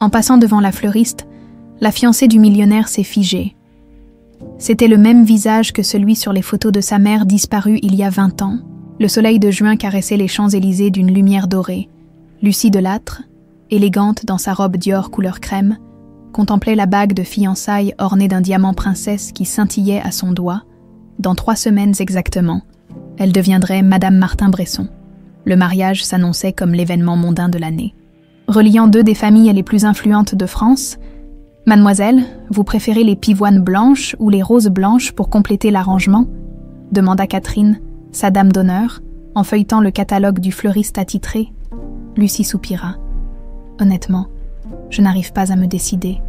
En passant devant la fleuriste, la fiancée du millionnaire s'est figée. C'était le même visage que celui sur les photos de sa mère disparue il y a 20 ans. Le soleil de juin caressait les Champs-Élysées d'une lumière dorée. Lucie Delattre, élégante dans sa robe Dior couleur crème, contemplait la bague de fiançailles ornée d'un diamant princesse qui scintillait à son doigt. Dans 3 semaines exactement, elle deviendrait Madame Martin-Bresson. Le mariage s'annonçait comme l'événement mondain de l'année. Reliant 2 des familles les plus influentes de France, « Mademoiselle, vous préférez les pivoines blanches ou les roses blanches pour compléter l'arrangement ?» demanda Catherine, sa dame d'honneur, en feuilletant le catalogue du fleuriste attitré. Lucie soupira. « Honnêtement, je n'arrive pas à me décider.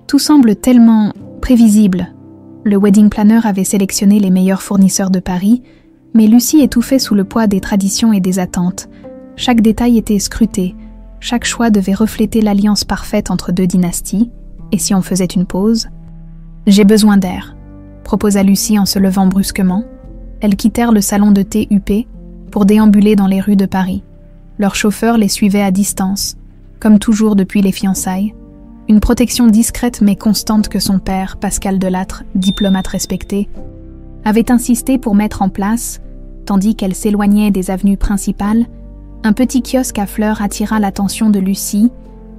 Tout semble tellement prévisible. » Le wedding planner avait sélectionné les meilleurs fournisseurs de Paris, mais Lucie étouffait sous le poids des traditions et des attentes. Chaque détail était scruté, chaque choix devait refléter l'alliance parfaite entre 2 dynasties, et si on faisait une pause? « J'ai besoin d'air », proposa Lucie en se levant brusquement. Elles quittèrent le salon de thé huppé pour déambuler dans les rues de Paris. Leur chauffeur les suivait à distance, comme toujours depuis les fiançailles. Une protection discrète mais constante que son père, Pascal Delattre, diplomate respecté, avait insisté pour mettre en place, tandis qu'elle s'éloignait des avenues principales. Un petit kiosque à fleurs attira l'attention de Lucie.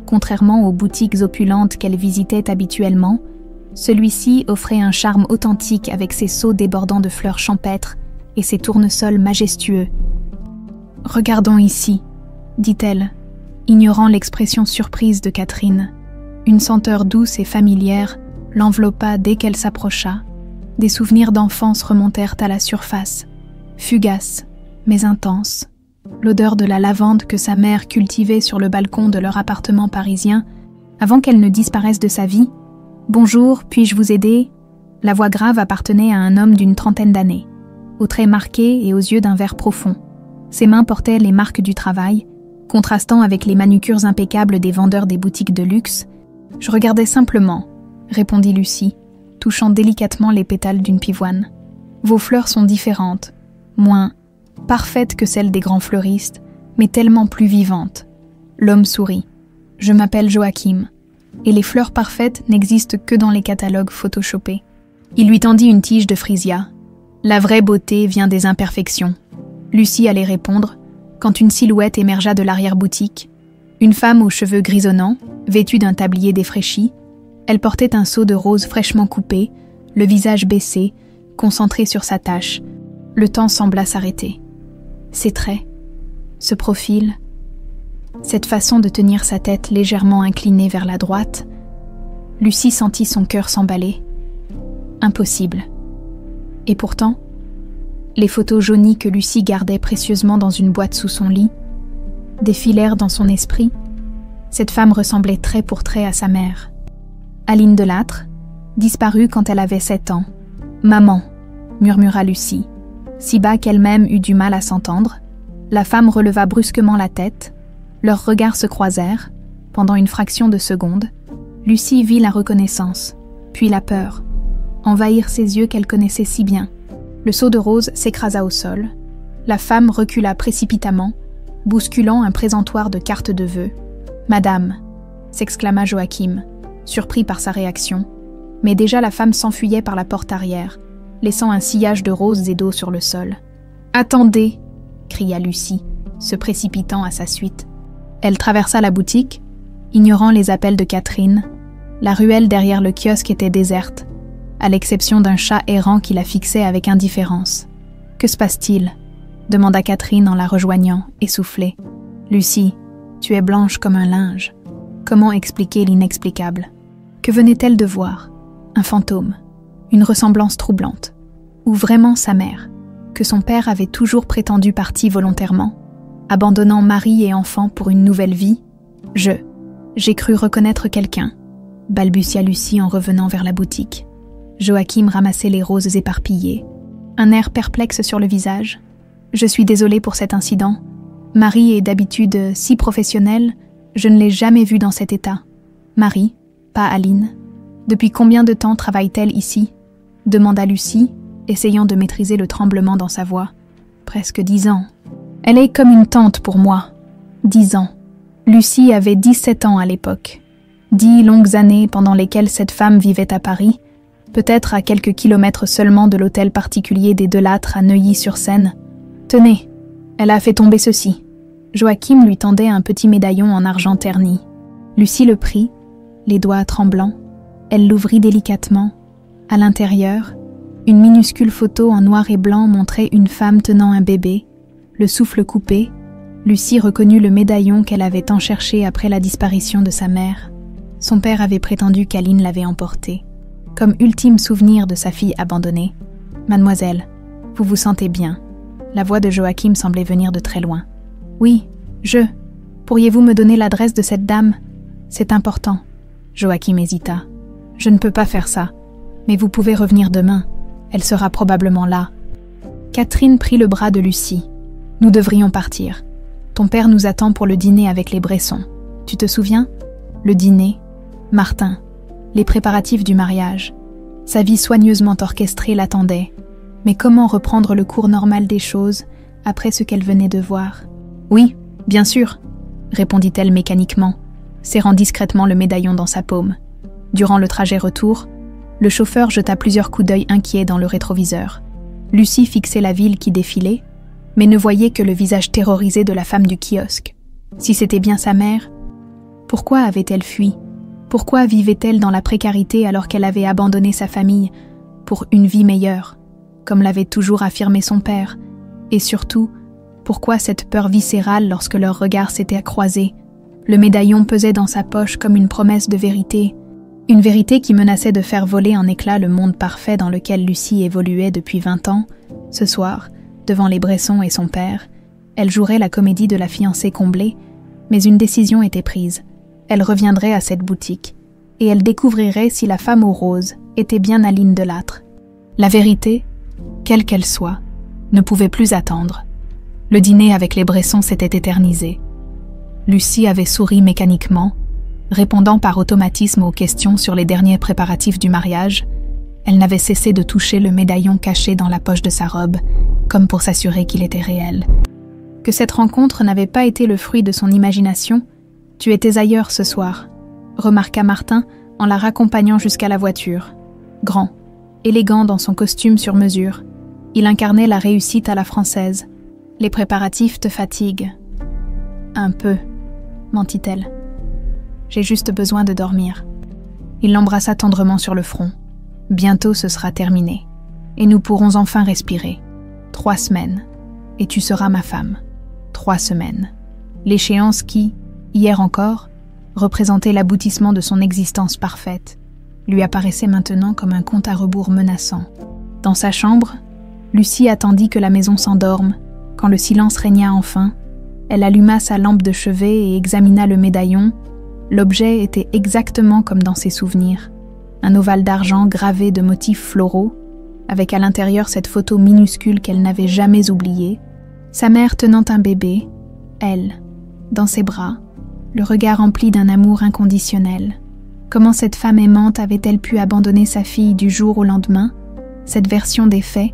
Contrairement aux boutiques opulentes qu'elle visitait habituellement, celui-ci offrait un charme authentique avec ses seaux débordant de fleurs champêtres et ses tournesols majestueux. « Regardons ici », dit-elle, ignorant l'expression surprise de Catherine. Une senteur douce et familière l'enveloppa dès qu'elle s'approcha. Des souvenirs d'enfance remontèrent à la surface, fugaces mais intenses. L'odeur de la lavande que sa mère cultivait sur le balcon de leur appartement parisien avant qu'elle ne disparaisse de sa vie. « Bonjour, puis-je vous aider ?» La voix grave appartenait à un homme d'une 30aine d'années, aux traits marqués et aux yeux d'un vert profond. Ses mains portaient les marques du travail, contrastant avec les manucures impeccables des vendeurs des boutiques de luxe. « Je regardais simplement », répondit Lucie, touchant délicatement les pétales d'une pivoine. « Vos fleurs sont différentes, moins parfaites que celles des grands fleuristes, mais tellement plus vivantes. » L'homme sourit. « Je m'appelle Joachim, et les fleurs parfaites n'existent que dans les catalogues photoshopés. » Il lui tendit une tige de frisia. « La vraie beauté vient des imperfections. » Lucie allait répondre, quand une silhouette émergea de l'arrière-boutique. Une femme aux cheveux grisonnants, vêtue d'un tablier défraîchi. Elle portait un seau de rose fraîchement coupé, le visage baissé, concentré sur sa tâche. Le temps sembla s'arrêter. Ses traits, ce profil, cette façon de tenir sa tête légèrement inclinée vers la droite, Lucie sentit son cœur s'emballer. Impossible. Et pourtant, les photos jaunies que Lucie gardait précieusement dans une boîte sous son lit défilèrent dans son esprit. Cette femme ressemblait trait pour trait à sa mère. Aline Delattre, disparue quand elle avait 7 ans. « Maman », murmura Lucie. Si bas qu'elle-même eut du mal à s'entendre, la femme releva brusquement la tête. Leurs regards se croisèrent. Pendant une fraction de seconde, Lucie vit la reconnaissance, puis la peur, envahir ses yeux qu'elle connaissait si bien. Le seau de rose s'écrasa au sol. La femme recula précipitamment, bousculant un présentoir de cartes de vœux. « Madame !» s'exclama Joachim, surpris par sa réaction. Mais déjà la femme s'enfuyait par la porte arrière, laissant un sillage de roses et d'eau sur le sol. « Attendez !» cria Lucie, se précipitant à sa suite. Elle traversa la boutique, ignorant les appels de Catherine. La ruelle derrière le kiosque était déserte, à l'exception d'un chat errant qui la fixait avec indifférence. « Que se passe-t-il » demanda Catherine en la rejoignant, essoufflée. « Lucie, tu es blanche comme un linge. Comment expliquer l'inexplicable ? Que venait-elle de voir ? Un fantôme, une ressemblance troublante, ou vraiment sa mère, que son père avait toujours prétendu partie volontairement, abandonnant mari et enfant pour une nouvelle vie. J'ai cru reconnaître quelqu'un, balbutia Lucie en revenant vers la boutique. Joachim ramassait les roses éparpillées, un air perplexe sur le visage. « Je suis désolée pour cet incident. Marie est d'habitude si professionnelle, je ne l'ai jamais vue dans cet état. » Marie, pas Aline. « Depuis combien de temps travaille-t-elle ici ?» demanda Lucie, essayant de maîtriser le tremblement dans sa voix. « Presque 10 ans. Elle est comme une tante pour moi. 10 ans. » Lucie avait 17 ans à l'époque. 10 longues années pendant lesquelles cette femme vivait à Paris, peut-être à quelques kilomètres seulement de l'hôtel particulier des Delattre à Neuilly-sur-Seine. Tenez, elle a fait tomber ceci. Joachim lui tendait un petit médaillon en argent terni. Lucie le prit, les doigts tremblants. Elle l'ouvrit délicatement. À l'intérieur, une minuscule photo en noir et blanc montrait une femme tenant un bébé. Le souffle coupé, Lucie reconnut le médaillon qu'elle avait tant cherché après la disparition de sa mère. Son père avait prétendu qu'Aline l'avait emporté. Comme ultime souvenir de sa fille abandonnée. « Mademoiselle, vous vous sentez bien ?» La voix de Joachim semblait venir de très loin. « Oui, Pourriez-vous me donner l'adresse de cette dame ? C'est important. » Joachim hésita. « Je ne peux pas faire ça. Mais vous pouvez revenir demain. Elle sera probablement là. » Catherine prit le bras de Lucie. « Nous devrions partir. Ton père nous attend pour le dîner avec les Bressons. Tu te souviens ? Le dîner, Martin, les préparatifs du mariage. Sa vie soigneusement orchestrée l'attendait. Mais comment reprendre le cours normal des choses après ce qu'elle venait de voir ? « Oui, bien sûr, » répondit-elle mécaniquement, serrant discrètement le médaillon dans sa paume. Durant le trajet retour, le chauffeur jeta plusieurs coups d'œil inquiets dans le rétroviseur. Lucie fixait la ville qui défilait, mais ne voyait que le visage terrorisé de la femme du kiosque. Si c'était bien sa mère, pourquoi avait-elle fui ? Pourquoi vivait-elle dans la précarité alors qu'elle avait abandonné sa famille pour une vie meilleure, comme l'avait toujours affirmé son père ? Et surtout, pourquoi cette peur viscérale lorsque leurs regards s'étaient croisés ? Le médaillon pesait dans sa poche comme une promesse de vérité, une vérité qui menaçait de faire voler en éclats le monde parfait dans lequel Lucie évoluait depuis 20 ans. Ce soir, devant les Bressons et son père, elle jouerait la comédie de la fiancée comblée, mais une décision était prise. Elle reviendrait à cette boutique, et elle découvrirait si la femme aux roses était bien Aline Delattre. La vérité, quelle qu'elle soit, ne pouvait plus attendre. Le dîner avec les Bressons s'était éternisé. Lucie avait souri mécaniquement, répondant par automatisme aux questions sur les derniers préparatifs du mariage. Elle n'avait cessé de toucher le médaillon caché dans la poche de sa robe, comme pour s'assurer qu'il était réel. Que cette rencontre n'avait pas été le fruit de son imagination. « Tu étais ailleurs ce soir », remarqua Martin en la raccompagnant jusqu'à la voiture. Grand, élégant dans son costume sur mesure, il incarnait la réussite à la française. « Les préparatifs te fatiguent. »« Un peu, » mentit-elle. « J'ai juste besoin de dormir. » Il l'embrassa tendrement sur le front. « Bientôt ce sera terminé, et nous pourrons enfin respirer. 3 semaines, et tu seras ma femme. 3 semaines. » L'échéance qui, hier encore, représentait l'aboutissement de son existence parfaite, lui apparaissait maintenant comme un compte à rebours menaçant. Dans sa chambre, Lucie attendit que la maison s'endorme. Quand le silence régna enfin, elle alluma sa lampe de chevet et examina le médaillon. L'objet était exactement comme dans ses souvenirs. Un ovale d'argent gravé de motifs floraux, avec à l'intérieur cette photo minuscule qu'elle n'avait jamais oubliée. Sa mère tenant un bébé, elle, dans ses bras, le regard empli d'un amour inconditionnel. Comment cette femme aimante avait-elle pu abandonner sa fille du jour au lendemain ? Cette version des faits,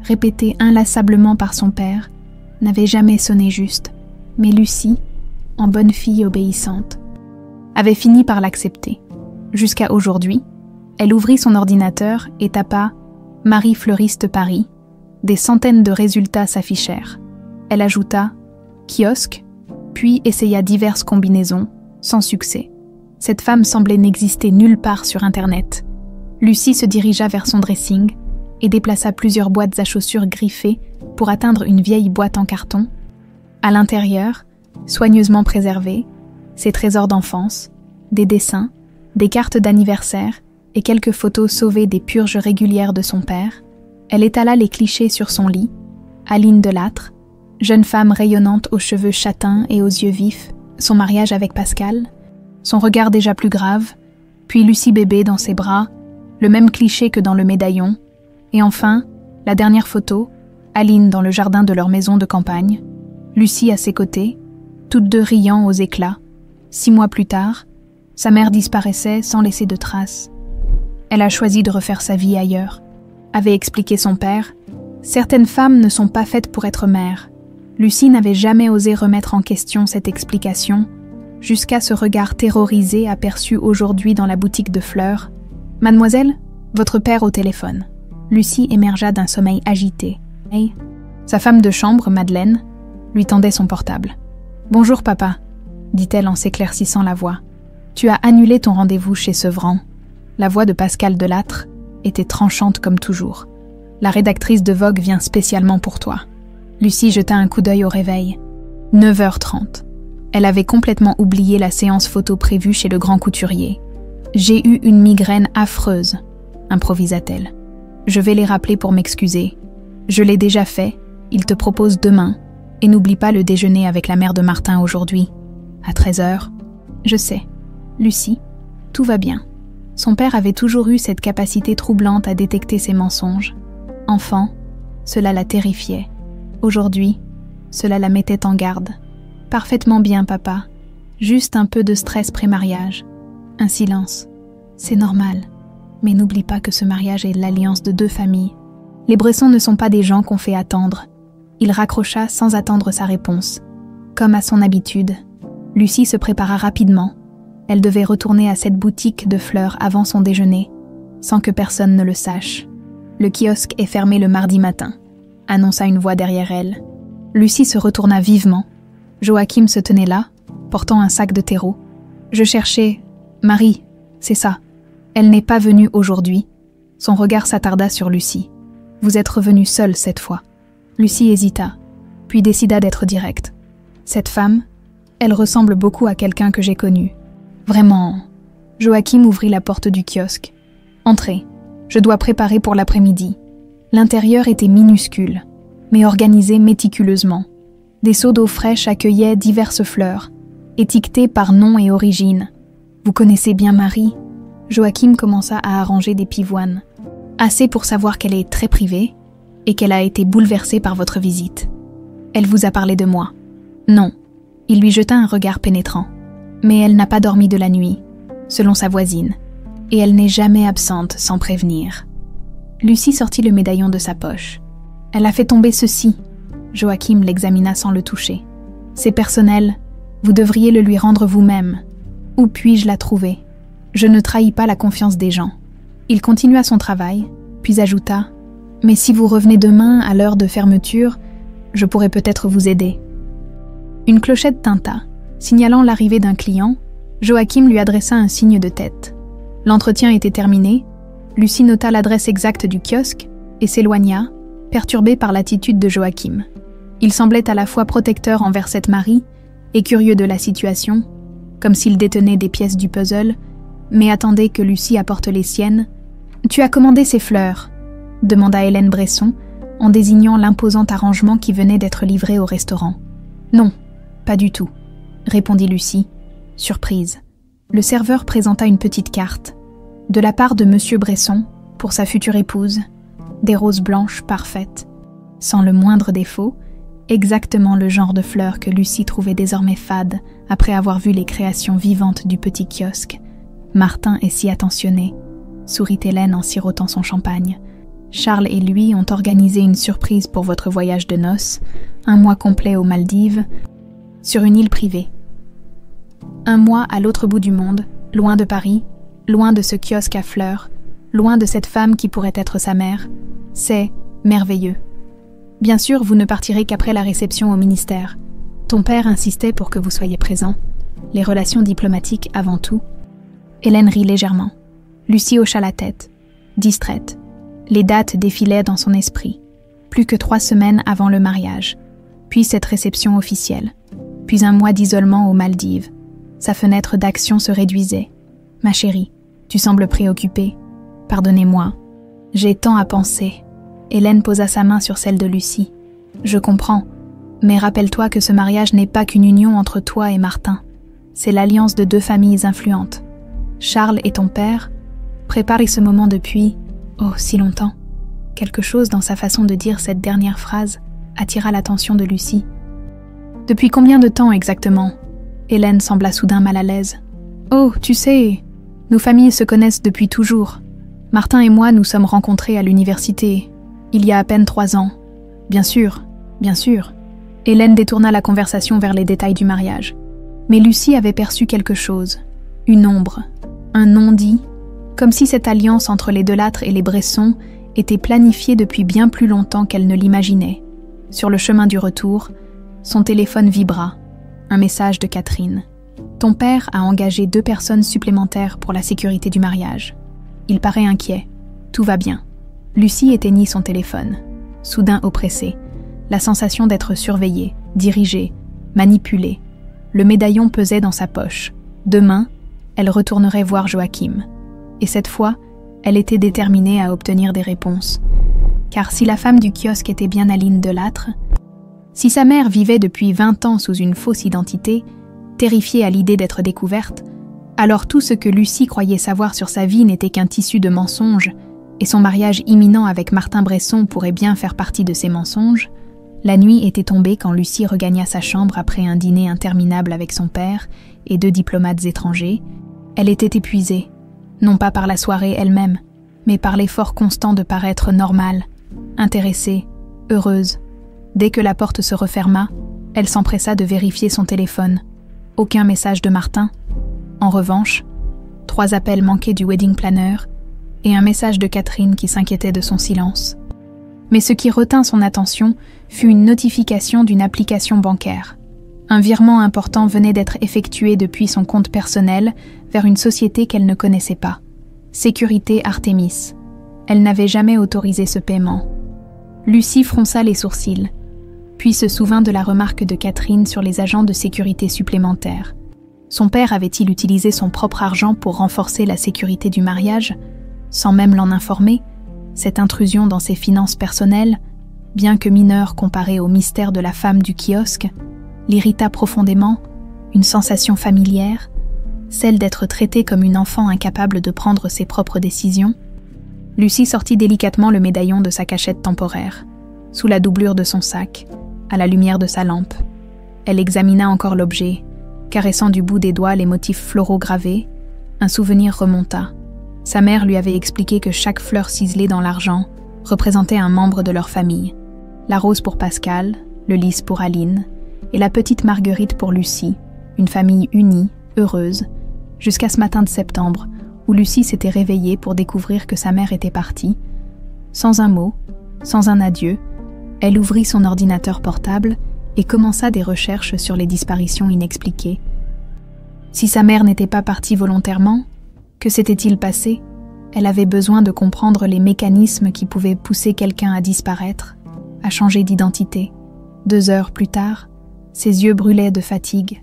répétée inlassablement par son père, n'avait jamais sonné juste, mais Lucie, en bonne fille obéissante, avait fini par l'accepter. Jusqu'à aujourd'hui, elle ouvrit son ordinateur et tapa « Marie Fleuriste Paris ». Des centaines de résultats s'affichèrent. Elle ajouta « kiosque », puis essaya diverses combinaisons, sans succès. Cette femme semblait n'exister nulle part sur Internet. Lucie se dirigea vers son dressing et déplaça plusieurs boîtes à chaussures griffées pour atteindre une vieille boîte en carton. À l'intérieur, soigneusement préservés, ses trésors d'enfance, des dessins, des cartes d'anniversaire et quelques photos sauvées des purges régulières de son père. Elle étala les clichés sur son lit. Aline Delattre, jeune femme rayonnante aux cheveux châtains et aux yeux vifs, son mariage avec Pascal, son regard déjà plus grave, puis Lucie bébé dans ses bras, le même cliché que dans le médaillon, et enfin, la dernière photo, Aline dans le jardin de leur maison de campagne, Lucie à ses côtés, toutes deux riant aux éclats. 6 mois plus tard, sa mère disparaissait sans laisser de traces. Elle a choisi de refaire sa vie ailleurs, avait expliqué son père. Certaines femmes ne sont pas faites pour être mères. Lucie n'avait jamais osé remettre en question cette explication, jusqu'à ce regard terrorisé aperçu aujourd'hui dans la boutique de fleurs. « Mademoiselle, votre père au téléphone. » Lucie émergea d'un sommeil agité. Hey. Sa femme de chambre, Madeleine, lui tendait son portable. « Bonjour papa, » dit-elle en s'éclaircissant la voix. « Tu as annulé ton rendez-vous chez Sevran. » La voix de Pascal Delattre était tranchante comme toujours. « La rédactrice de Vogue vient spécialement pour toi. » Lucie jeta un coup d'œil au réveil. 9h30. Elle avait complètement oublié la séance photo prévue chez le grand couturier. « J'ai eu une migraine affreuse, » improvisa-t-elle. « Je vais les rappeler pour m'excuser. Je l'ai déjà fait, ils te proposent demain. Et n'oublie pas le déjeuner avec la mère de Martin aujourd'hui. À 13h. Je sais. Lucie, tout va bien. » Son père avait toujours eu cette capacité troublante à détecter ses mensonges. Enfant, cela la terrifiait. Aujourd'hui, cela la mettait en garde. « Parfaitement bien, papa. Juste un peu de stress pré-mariage. » Un silence. « C'est normal. Mais n'oublie pas que ce mariage est l'alliance de 2 familles. Les Bresson ne sont pas des gens qu'on fait attendre. » Il raccrocha sans attendre sa réponse. Comme à son habitude, Lucie se prépara rapidement. Elle devait retourner à cette boutique de fleurs avant son déjeuner, sans que personne ne le sache. « Le kiosque est fermé le mardi matin », annonça une voix derrière elle. Lucie se retourna vivement. Joachim se tenait là, portant un sac de terreau. « Je cherchais... Marie, c'est ça. Elle n'est pas venue aujourd'hui. » Son regard s'attarda sur Lucie. « Vous êtes revenue seule cette fois. » Lucie hésita, puis décida d'être directe. « Cette femme, elle ressemble beaucoup à quelqu'un que j'ai connu. Vraiment. » Joachim ouvrit la porte du kiosque. « Entrez, je dois préparer pour l'après-midi. » L'intérieur était minuscule, mais organisé méticuleusement. Des seaux d'eau fraîche accueillaient diverses fleurs, étiquetées par nom et origine. « Vous connaissez bien Marie ?» Joachim commença à arranger des pivoines. « Assez pour savoir qu'elle est très privée et qu'elle a été bouleversée par votre visite. Elle vous a parlé de moi. » « Non. » Il lui jeta un regard pénétrant. « Mais elle n'a pas dormi de la nuit, selon sa voisine, et elle n'est jamais absente sans prévenir. » Lucie sortit le médaillon de sa poche. « Elle a fait tomber ceci. » Joachim l'examina sans le toucher. « C'est personnel. Vous devriez le lui rendre vous-même. Où puis-je la trouver? Je ne trahis pas la confiance des gens. » Il continua son travail, puis ajouta « Mais si vous revenez demain à l'heure de fermeture, je pourrais peut-être vous aider. » Une clochette tinta, signalant l'arrivée d'un client. Joachim lui adressa un signe de tête. L'entretien était terminé. Lucie nota l'adresse exacte du kiosque et s'éloigna, perturbée par l'attitude de Joachim. Il semblait à la fois protecteur envers cette Marie et curieux de la situation, comme s'il détenait des pièces du puzzle, mais attendait que Lucie apporte les siennes. « Tu as commandé ces fleurs ?» demanda Hélène Bresson, en désignant l'imposant arrangement qui venait d'être livré au restaurant. « Non, pas du tout », répondit Lucie, surprise. Le serveur présenta une petite carte. De la part de Monsieur Bresson, pour sa future épouse, des roses blanches parfaites, sans le moindre défaut, exactement le genre de fleurs que Lucie trouvait désormais fade après avoir vu les créations vivantes du petit kiosque. « Martin est si attentionné », sourit Hélène en sirotant son champagne. « Charles et lui ont organisé une surprise pour votre voyage de noces, 1 mois complet aux Maldives, sur une île privée. 1 mois à l'autre bout du monde, loin de Paris, loin de ce kiosque à fleurs, loin de cette femme qui pourrait être sa mère. C'est merveilleux. Bien sûr, vous ne partirez qu'après la réception au ministère. Ton père insistait pour que vous soyez présent. Les relations diplomatiques avant tout. » Hélène rit légèrement. Lucie hocha la tête, distraite. Les dates défilaient dans son esprit. Plus que 3 semaines avant le mariage. Puis cette réception officielle. Puis 1 mois d'isolement aux Maldives. Sa fenêtre d'action se réduisait. « Ma chérie, tu sembles préoccupée. Pardonnez-moi. J'ai tant à penser. » Hélène posa sa main sur celle de Lucie. « Je comprends, mais rappelle-toi que ce mariage n'est pas qu'une union entre toi et Martin. C'est l'alliance de 2 familles influentes. Charles et ton père préparent ce moment depuis, oh, si longtemps. » Quelque chose dans sa façon de dire cette dernière phrase attira l'attention de Lucie. « Depuis combien de temps exactement ?» Hélène sembla soudain mal à l'aise. « Oh, tu sais, nos familles se connaissent depuis toujours. Martin et moi nous sommes rencontrés à l'université, il y a à peine 3 ans. Bien sûr, bien sûr. » Hélène détourna la conversation vers les détails du mariage. « Mais Lucie avait perçu quelque chose, une ombre, un non-dit, comme si cette alliance entre les Delattre et les Bresson était planifiée depuis bien plus longtemps qu'elle ne l'imaginait. Sur le chemin du retour, son téléphone vibra, un message de Catherine. « Ton père a engagé 2 personnes supplémentaires pour la sécurité du mariage. Il paraît inquiet. Tout va bien. » Lucie éteignit son téléphone, soudain oppressée, la sensation d'être surveillée, dirigée, manipulée. Le médaillon pesait dans sa poche. Demain, elle retournerait voir Joachim. Et cette fois, elle était déterminée à obtenir des réponses. Car si la femme du kiosque était bien Aline Delattre, si sa mère vivait depuis 20 ans sous une fausse identité, terrifiée à l'idée d'être découverte, alors tout ce que Lucie croyait savoir sur sa vie n'était qu'un tissu de mensonges, et son mariage imminent avec Martin Bresson pourrait bien faire partie de ces mensonges. La nuit était tombée quand Lucie regagna sa chambre après un dîner interminable avec son père et 2 diplomates étrangers. Elle était épuisée, non pas par la soirée elle-même, mais par l'effort constant de paraître normale, intéressée, heureuse. Dès que la porte se referma, elle s'empressa de vérifier son téléphone. Aucun message de Martin. En revanche, 3 appels manqués du wedding planner et un message de Catherine qui s'inquiétait de son silence. Mais ce qui retint son attention fut une notification d'une application bancaire. Un virement important venait d'être effectué depuis son compte personnel vers une société qu'elle ne connaissait pas. Sécurité Artemis. Elle n'avait jamais autorisé ce paiement. Lucie fronça les sourcils, puis se souvint de la remarque de Catherine sur les agents de sécurité supplémentaires. Son père avait-il utilisé son propre argent pour renforcer la sécurité du mariage, sans même l'en informer? Cette intrusion dans ses finances personnelles, bien que mineure comparée au mystère de la femme du kiosque, l'irrita profondément, une sensation familière, celle d'être traitée comme une enfant incapable de prendre ses propres décisions. Lucie sortit délicatement le médaillon de sa cachette temporaire, sous la doublure de son sac, à la lumière de sa lampe. Elle examina encore l'objet, caressant du bout des doigts les motifs floraux gravés. Un souvenir remonta. Sa mère lui avait expliqué que chaque fleur ciselée dans l'argent représentait un membre de leur famille. La rose pour Pascal, le lys pour Aline, et la petite marguerite pour Lucie, une famille unie, heureuse, jusqu'à ce matin de septembre, où Lucie s'était réveillée pour découvrir que sa mère était partie. Sans un mot, sans un adieu, elle ouvrit son ordinateur portable et commença des recherches sur les disparitions inexpliquées. Si sa mère n'était pas partie volontairement, que s'était-il passé? Elle avait besoin de comprendre les mécanismes qui pouvaient pousser quelqu'un à disparaître, à changer d'identité. 2 heures plus tard, ses yeux brûlaient de fatigue,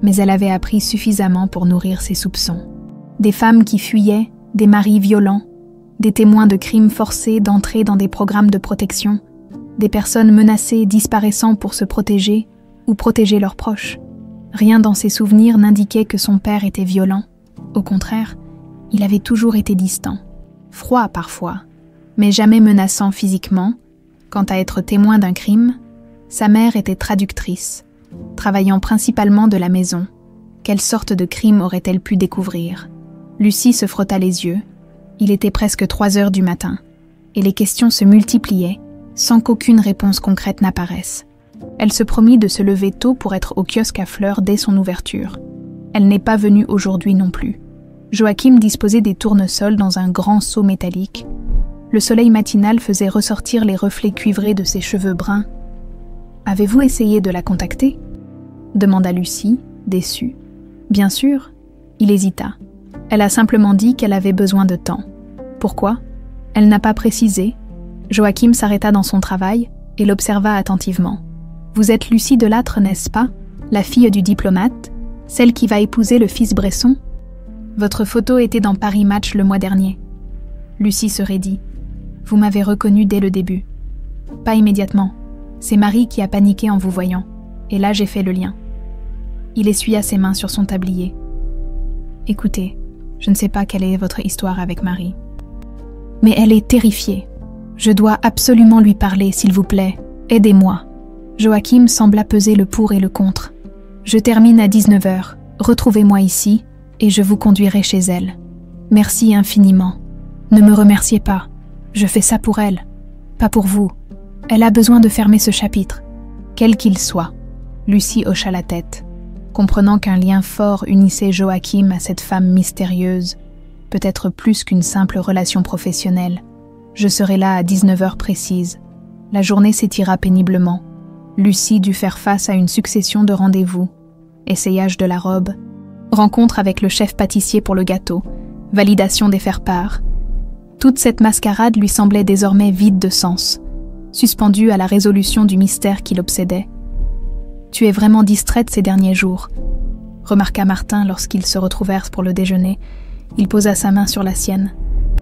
mais elle avait appris suffisamment pour nourrir ses soupçons. Des femmes qui fuyaient, des maris violents, des témoins de crimes forcés d'entrer dans des programmes de protection, des personnes menacées disparaissant pour se protéger ou protéger leurs proches. Rien dans ses souvenirs n'indiquait que son père était violent. Au contraire, il avait toujours été distant, froid parfois, mais jamais menaçant physiquement. Quant à être témoin d'un crime, sa mère était traductrice, travaillant principalement de la maison. Quelle sorte de crime aurait-elle pu découvrir? Lucie se frotta les yeux. Il était presque 3 heures du matin, et les questions se multipliaient, sans qu'aucune réponse concrète n'apparaisse. Elle se promit de se lever tôt pour être au kiosque à fleurs dès son ouverture. Elle n'est pas venue aujourd'hui non plus. Joachim disposait des tournesols dans un grand seau métallique. Le soleil matinal faisait ressortir les reflets cuivrés de ses cheveux bruns. « Avez-vous essayé de la contacter ?» demanda Lucie, déçue. « Bien sûr. » Il hésita. Elle a simplement dit qu'elle avait besoin de temps. Pourquoi? Elle n'a pas précisé. Joachim s'arrêta dans son travail et l'observa attentivement. « Vous êtes Lucie Delattre, n'est-ce pas? La fille du diplomate? Celle qui va épouser le fils Bresson? Votre photo était dans Paris Match le mois dernier. » Lucie se raidit. « Vous m'avez reconnue dès le début. » « Pas immédiatement. C'est Marie qui a paniqué en vous voyant. Et là, j'ai fait le lien. » Il essuya ses mains sur son tablier. « Écoutez, je ne sais pas quelle est votre histoire avec Marie. Mais elle est terrifiée. Je dois absolument lui parler, s'il vous plaît. Aidez-moi. » Joachim sembla peser le pour et le contre. « Je termine à 19h. Retrouvez-moi ici, et je vous conduirai chez elle. Merci infiniment. Ne me remerciez pas. Je fais ça pour elle, pas pour vous. Elle a besoin de fermer ce chapitre, quel qu'il soit. » Lucie hocha la tête. comprenant qu'un lien fort unissait Joachim à cette femme mystérieuse, peut-être plus qu'une simple relation professionnelle. Je serai là à 19h précise. La journée s'étira péniblement. Lucie dut faire face à une succession de rendez-vous. Essayage de la robe, rencontre avec le chef pâtissier pour le gâteau, validation des faire-part. Toute cette mascarade lui semblait désormais vide de sens, suspendue à la résolution du mystère qui l'obsédait. « Tu es vraiment distraite ces derniers jours », remarqua Martin lorsqu'ils se retrouvèrent pour le déjeuner. Il posa sa main sur la sienne.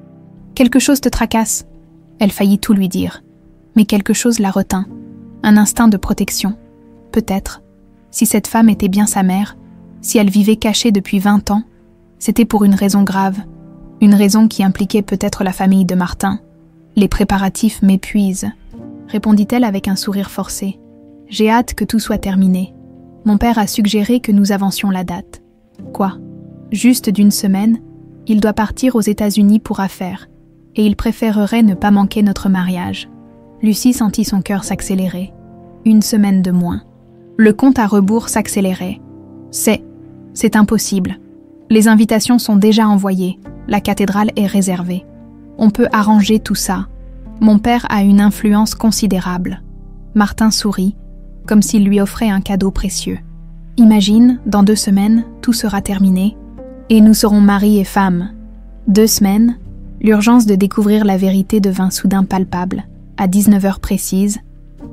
« Quelque chose te tracasse ?» Elle faillit tout lui dire. Mais quelque chose la retint. Un instinct de protection. Peut-être, si cette femme était bien sa mère, si elle vivait cachée depuis 20 ans, c'était pour une raison grave. Une raison qui impliquait peut-être la famille de Martin. « Les préparatifs m'épuisent », répondit-elle avec un sourire forcé. « J'ai hâte que tout soit terminé. Mon père a suggéré que nous avancions la date. » « Quoi ? Juste d'1 semaine ? Il doit partir aux États-Unis pour affaires, et il préférerait ne pas manquer notre mariage. » Lucie sentit son cœur s'accélérer. 1 semaine de moins. Le compte à rebours s'accélérait. C'est impossible. Les invitations sont déjà envoyées. La cathédrale est réservée. On peut arranger tout ça. Mon père a une influence considérable. Martin sourit, comme s'il lui offrait un cadeau précieux. Imagine, dans 2 semaines, tout sera terminé, et nous serons mari et femme. 2 semaines, l'urgence de découvrir la vérité devint soudain palpable. À 19h précise,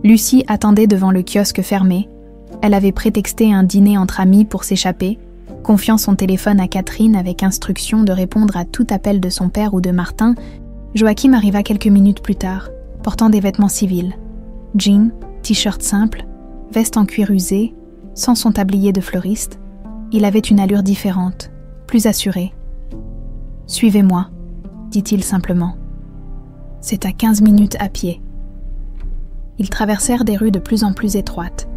Lucie attendait devant le kiosque fermé. Elle avait prétexté un dîner entre amis pour s'échapper, confiant son téléphone à Catherine avec instruction de répondre à tout appel de son père ou de Martin. Joachim arriva quelques minutes plus tard, portant des vêtements civils. Jean, t-shirt simple, veste en cuir usé, sans son tablier de fleuriste. Il avait une allure différente, plus assurée. « Suivez-moi », dit-il simplement. C'est à 15 minutes à pied. Ils traversèrent des rues de plus en plus étroites,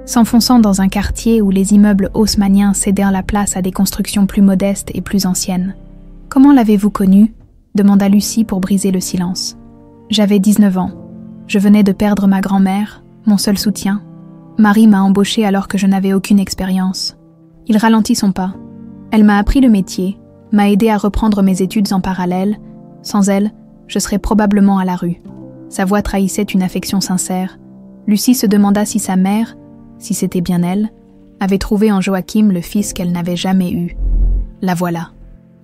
s'enfonçant dans un quartier où les immeubles haussmanniens cédèrent la place à des constructions plus modestes et plus anciennes. « Comment l'avez-vous connu ?» demanda Lucie pour briser le silence. « J'avais 19 ans. Je venais de perdre ma grand-mère, mon seul soutien. Marie m'a embauchée alors que je n'avais aucune expérience. » Il ralentit son pas. « Elle m'a appris le métier, m'a aidé à reprendre mes études en parallèle. Sans elle, je serais probablement à la rue. » Sa voix trahissait une affection sincère. Lucie se demanda si sa mère, si c'était bien elle, avait trouvé en Joachim le fils qu'elle n'avait jamais eu. « La voilà »,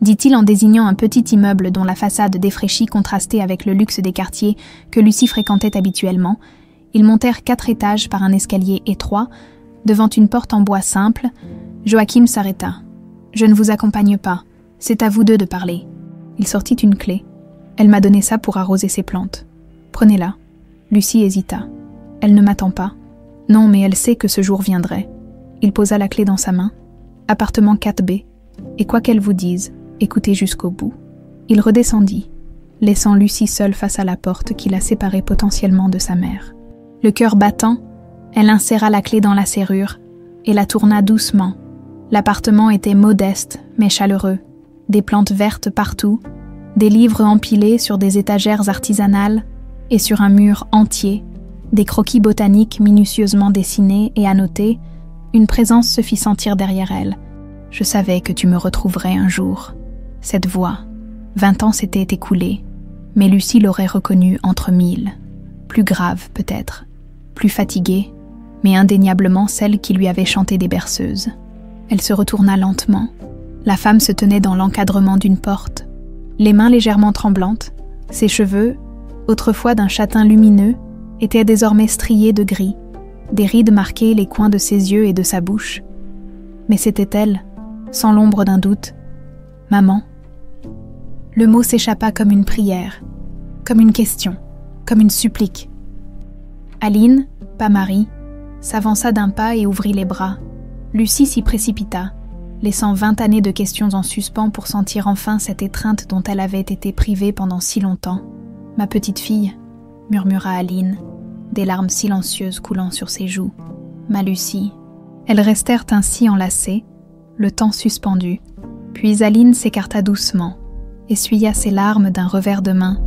dit-il en désignant un petit immeuble dont la façade défraîchie contrastait avec le luxe des quartiers que Lucie fréquentait habituellement. Ils montèrent 4 étages par un escalier étroit. Devant une porte en bois simple, Joachim s'arrêta. « Je ne vous accompagne pas. C'est à vous deux de parler. » Il sortit une clé. « Elle m'a donné ça pour arroser ses plantes. Prenez-la. » Lucie hésita. « Elle ne m'attend pas. » « Non, mais elle sait que ce jour viendrait. » Il posa la clé dans sa main. « Appartement 4B. Et quoi qu'elle vous dise, écoutez jusqu'au bout. » Il redescendit, laissant Lucie seule face à la porte qui la séparait potentiellement de sa mère. Le cœur battant, elle inséra la clé dans la serrure et la tourna doucement. L'appartement était modeste, mais chaleureux. Des plantes vertes partout, des livres empilés sur des étagères artisanales et sur un mur entier, des croquis botaniques minutieusement dessinés et annotés. Une présence se fit sentir derrière elle. « Je savais que tu me retrouverais un jour. » Cette voix. 20 ans s'étaient écoulés, mais Lucie l'aurait reconnue entre 1000. Plus grave peut-être, plus fatiguée, mais indéniablement celle qui lui avait chanté des berceuses. Elle se retourna lentement. La femme se tenait dans l'encadrement d'une porte, les mains légèrement tremblantes. Ses cheveux, autrefois d'un châtain lumineux, étaient désormais striés de gris. Des rides marquaient les coins de ses yeux et de sa bouche. Mais c'était elle, sans l'ombre d'un doute. « Maman ?» Le mot s'échappa comme une prière, comme une question, comme une supplique. Aline, pas Marie, s'avança d'un pas et ouvrit les bras. Lucie s'y précipita, laissant 20 années de questions en suspens pour sentir enfin cette étreinte dont elle avait été privée pendant si longtemps. « Ma petite fille », murmura Aline, des larmes silencieuses coulant sur ses joues. « Ma Lucie ». Elles restèrent ainsi enlacées, le temps suspendu. Puis Aline s'écarta doucement, essuya ses larmes d'un revers de main.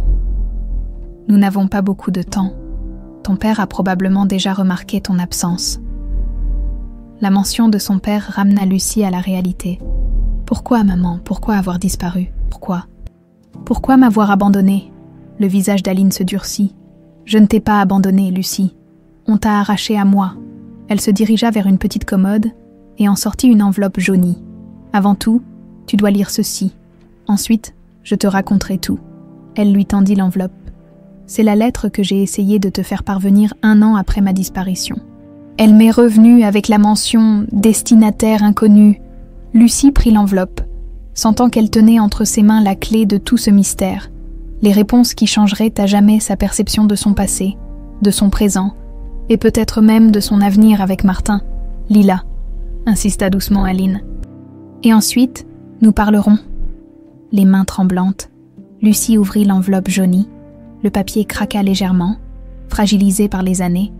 « Nous n'avons pas beaucoup de temps. Ton père a probablement déjà remarqué ton absence. » La mention de son père ramena Lucie à la réalité. Pourquoi, maman? Pourquoi avoir disparu? Pourquoi? Pourquoi m'avoir abandonnée? Le visage d'Aline se durcit. Je ne t'ai pas abandonnée, Lucie. On t'a arrachée à moi. Elle se dirigea vers une petite commode et en sortit une enveloppe jaunie. Avant tout, tu dois lire ceci. Ensuite, je te raconterai tout. Elle lui tendit l'enveloppe. C'est la lettre que j'ai essayé de te faire parvenir 1 an après ma disparition. Elle m'est revenue avec la mention « destinataire inconnu ». Lucie prit l'enveloppe, sentant qu'elle tenait entre ses mains la clé de tout ce mystère, les réponses qui changeraient à jamais sa perception de son passé, de son présent, et peut-être même de son avenir avec Martin. « Lila », insista doucement Aline. « Et ensuite, nous parlerons. » Les mains tremblantes, Lucie ouvrit l'enveloppe jaunie. Le papier craqua légèrement, fragilisé par les années.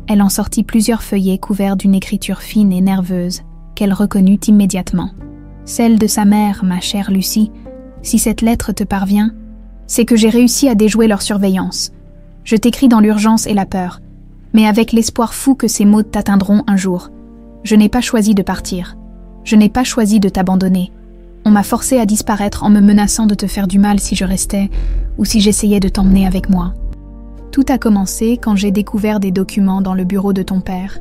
Elle en sortit plusieurs feuillets couverts d'une écriture fine et nerveuse, qu'elle reconnut immédiatement. Celle de sa mère, ma chère Lucie. Si cette lettre te parvient, c'est que j'ai réussi à déjouer leur surveillance. Je t'écris dans l'urgence et la peur, mais avec l'espoir fou que ces mots t'atteindront un jour. Je n'ai pas choisi de partir. Je n'ai pas choisi de t'abandonner. On m'a forcé à disparaître en me menaçant de te faire du mal si je restais ou si j'essayais de t'emmener avec moi. Tout a commencé quand j'ai découvert des documents dans le bureau de ton père,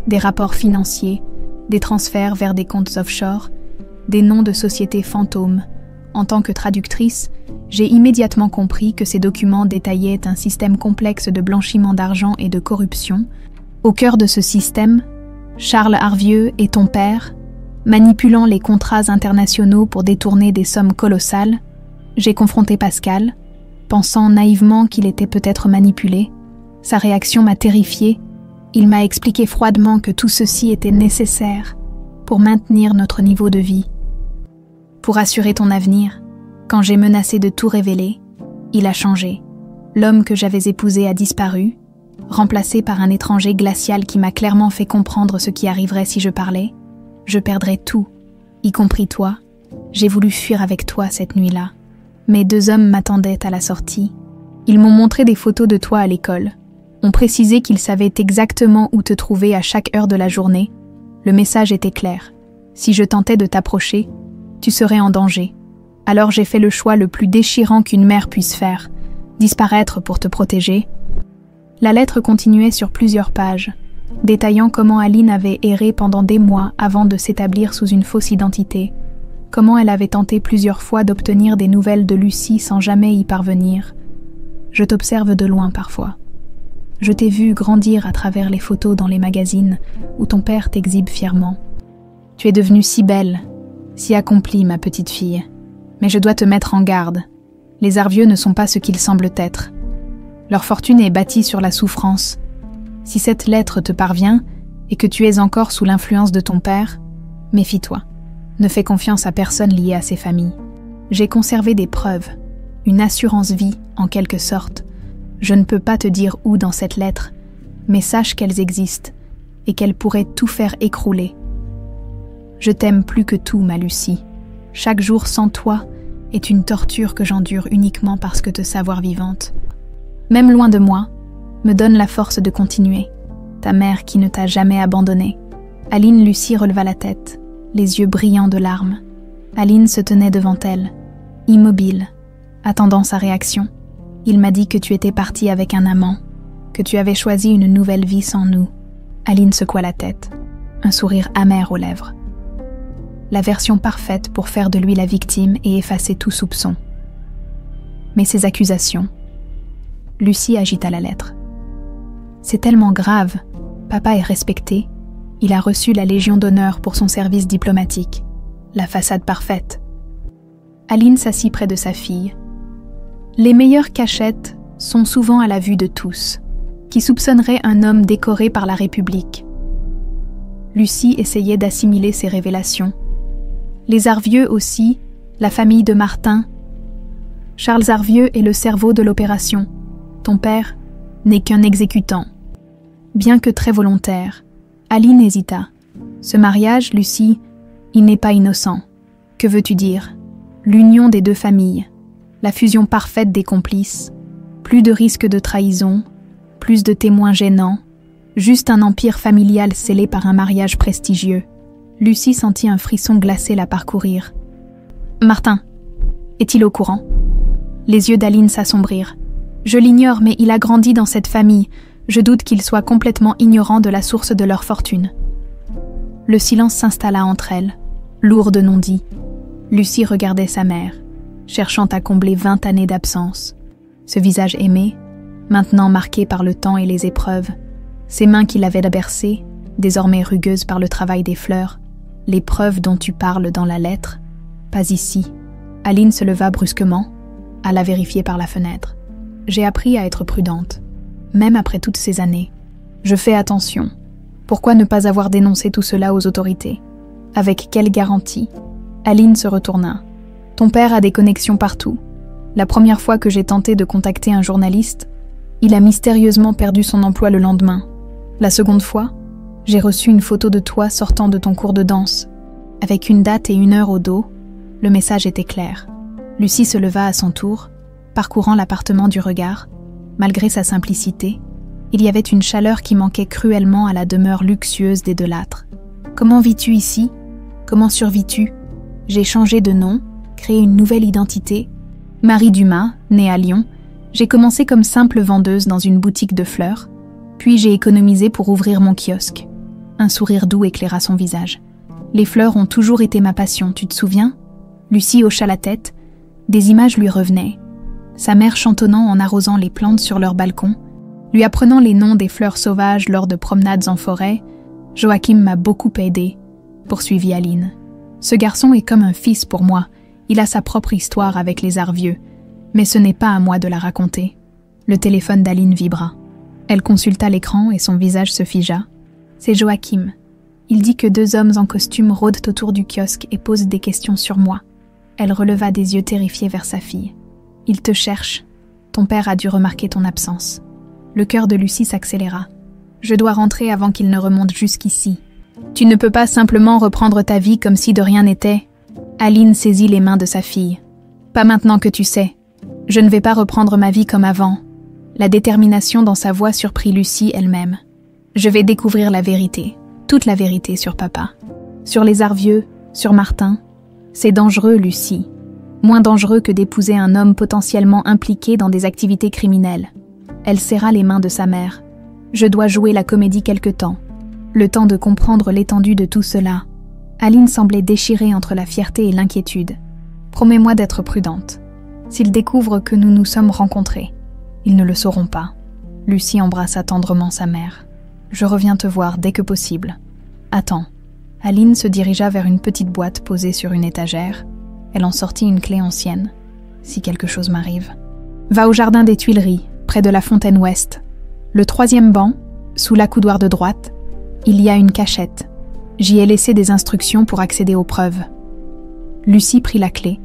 des rapports financiers, des transferts vers des comptes offshore, des noms de sociétés fantômes. En tant que traductrice, j'ai immédiatement compris que ces documents détaillaient un système complexe de blanchiment d'argent et de corruption. Au cœur de ce système, Charles Harvieux et ton père, manipulant les contrats internationaux pour détourner des sommes colossales, j'ai confronté Pascal, pensant naïvement qu'il était peut-être manipulé. Sa réaction m'a terrifiée. Il m'a expliqué froidement que tout ceci était nécessaire pour maintenir notre niveau de vie. Pour assurer ton avenir, quand j'ai menacé de tout révéler, il a changé. L'homme que j'avais épousé a disparu, remplacé par un étranger glacial qui m'a clairement fait comprendre ce qui arriverait si je parlais. Je perdrais tout, y compris toi. J'ai voulu fuir avec toi cette nuit-là. Mes 2 hommes m'attendaient à la sortie. Ils m'ont montré des photos de toi à l'école. On précisait qu'ils savaient exactement où te trouver à chaque heure de la journée. Le message était clair. Si je tentais de t'approcher, tu serais en danger. Alors j'ai fait le choix le plus déchirant qu'une mère puisse faire, disparaître pour te protéger. La lettre continuait sur plusieurs pages, détaillant comment Aline avait erré pendant des mois avant de s'établir sous une fausse identité, comment elle avait tenté plusieurs fois d'obtenir des nouvelles de Lucie sans jamais y parvenir. Je t'observe de loin parfois. Je t'ai vu grandir à travers les photos dans les magazines où ton père t'exhibe fièrement. Tu es devenue si belle, si accomplie, ma petite fille. Mais je dois te mettre en garde. Les Harvieux ne sont pas ce qu'ils semblent être. Leur fortune est bâtie sur la souffrance. Si cette lettre te parvient et que tu es encore sous l'influence de ton père, méfie-toi. Ne fais confiance à personne lié à ces familles. J'ai conservé des preuves, une assurance vie en quelque sorte. Je ne peux pas te dire où dans cette lettre, mais sache qu'elles existent et qu'elles pourraient tout faire écrouler. Je t'aime plus que tout, ma Lucie. Chaque jour sans toi est une torture que j'endure uniquement parce que te savoir vivante. Même loin de moi, me donne la force de continuer. Ta mère qui ne t'a jamais abandonnée. Aline Lucie releva la tête, les yeux brillants de larmes. Aline se tenait devant elle, immobile, attendant sa réaction. Il m'a dit que tu étais partie avec un amant, que tu avais choisi une nouvelle vie sans nous. Aline secoua la tête, un sourire amer aux lèvres. La version parfaite pour faire de lui la victime et effacer tout soupçon. Mais ces accusations... Lucie agita la lettre. C'est tellement grave. Papa est respecté. Il a reçu la Légion d'honneur pour son service diplomatique. La façade parfaite. Aline s'assit près de sa fille. Les meilleures cachettes sont souvent à la vue de tous, qui soupçonneraient un homme décoré par la République. Lucie essayait d'assimiler ces révélations. Les Harvieux aussi, la famille de Martin. Charles Harvieux est le cerveau de l'opération. Ton père n'est qu'un exécutant. Bien que très volontaire, Aline hésita. Ce mariage, Lucie, il n'est pas innocent. Que veux-tu dire? L'union des 2 familles, la fusion parfaite des complices, plus de risques de trahison, plus de témoins gênants, Juste un empire familial scellé par un mariage prestigieux. Lucie sentit un frisson glacé la parcourir. « Martin, est-il au courant ?» Les yeux d'Aline s'assombrirent. « Je l'ignore, mais il a grandi dans cette famille. Je doute qu'il soit complètement ignorant de la source de leur fortune. » Le silence s'installa entre elles, lourd de non-dits. Lucie regardait sa mère, cherchant à combler 20 années d'absence. Ce visage aimé, maintenant marqué par le temps et les épreuves, ces mains qui l'avaient bercée, désormais rugueuses par le travail des fleurs, les preuves dont tu parles dans la lettre, pas ici. Aline se leva brusquement, alla vérifier par la fenêtre. J'ai appris à être prudente, même après toutes ces années. Je fais attention. Pourquoi ne pas avoir dénoncé tout cela aux autorités? Avec quelle garantie? Aline se retourna. Ton père a des connexions partout. La première fois que j'ai tenté de contacter un journaliste, il a mystérieusement perdu son emploi le lendemain. La seconde fois, j'ai reçu une photo de toi sortant de ton cours de danse. Avec une date et une heure au dos, le message était clair. Lucie se leva à son tour, parcourant l'appartement du regard. Malgré sa simplicité, il y avait une chaleur qui manquait cruellement à la demeure luxueuse des Delattre. Comment vis-tu ici? Comment survis-tu? J'ai changé de nom, créé une nouvelle identité. Marie Dumas, née à Lyon, j'ai commencé comme simple vendeuse dans une boutique de fleurs, puis j'ai économisé pour ouvrir mon kiosque. Un sourire doux éclaira son visage. Les fleurs ont toujours été ma passion, tu te souviens? Lucie hocha la tête, des images lui revenaient. Sa mère chantonnant en arrosant les plantes sur leur balcon, lui apprenant les noms des fleurs sauvages lors de promenades en forêt. Joachim m'a beaucoup aidé, poursuivit Aline. Ce garçon est comme un fils pour moi, il a sa propre histoire avec les arts vieux, mais ce n'est pas à moi de la raconter. Le téléphone d'Aline vibra. Elle consulta l'écran et son visage se figea. C'est Joachim. Il dit que 2 hommes en costume rôdent autour du kiosque et posent des questions sur moi. Elle releva des yeux terrifiés vers sa fille. Il te cherche. Ton père a dû remarquer ton absence. Le cœur de Lucie s'accéléra. Je dois rentrer avant qu'il ne remonte jusqu'ici. Tu ne peux pas simplement reprendre ta vie comme si de rien n'était. Aline saisit les mains de sa fille. Pas maintenant que tu sais. Je ne vais pas reprendre ma vie comme avant. La détermination dans sa voix surprit Lucie elle-même. Je vais découvrir la vérité, toute la vérité sur papa. Sur les arts vieux, sur Martin. C'est dangereux, Lucie. Moins dangereux que d'épouser un homme potentiellement impliqué dans des activités criminelles. Elle serra les mains de sa mère. Je dois jouer la comédie quelque temps. Le temps de comprendre l'étendue de tout cela. Aline semblait déchirée entre la fierté et l'inquiétude. Promets-moi d'être prudente. S'ils découvrent que nous nous sommes rencontrés, ils ne le sauront pas. Lucie embrassa tendrement sa mère. Je reviens te voir dès que possible. Attends. Aline se dirigea vers une petite boîte posée sur une étagère. Elle en sortit une clé ancienne. Si quelque chose m'arrive. Va au jardin des Tuileries, près de la fontaine ouest. Le 3e banc, sous l'accoudoir de droite, il y a une cachette. J'y ai laissé des instructions pour accéder aux preuves. Lucie prit la clé,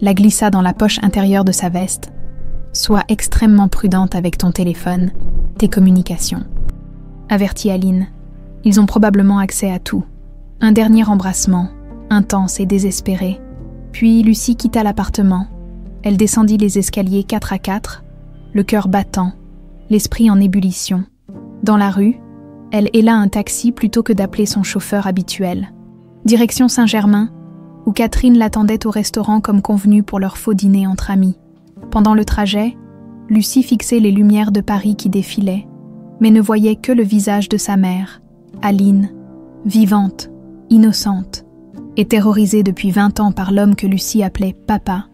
la glissa dans la poche intérieure de sa veste. Sois extrêmement prudente avec ton téléphone, tes communications. Avertit Aline. Ils ont probablement accès à tout. Un dernier embrassement, intense et désespéré. Puis Lucie quitta l'appartement. Elle descendit les escaliers 4 à 4, le cœur battant, l'esprit en ébullition. Dans la rue, elle héla un taxi plutôt que d'appeler son chauffeur habituel. Direction Saint-Germain, où Catherine l'attendait au restaurant comme convenu pour leur faux dîner entre amis. Pendant le trajet, Lucie fixait les lumières de Paris qui défilaient, mais ne voyait que le visage de sa mère, Aline, vivante, innocente, et terrorisée depuis 20 ans par l'homme que Lucie appelait « papa ».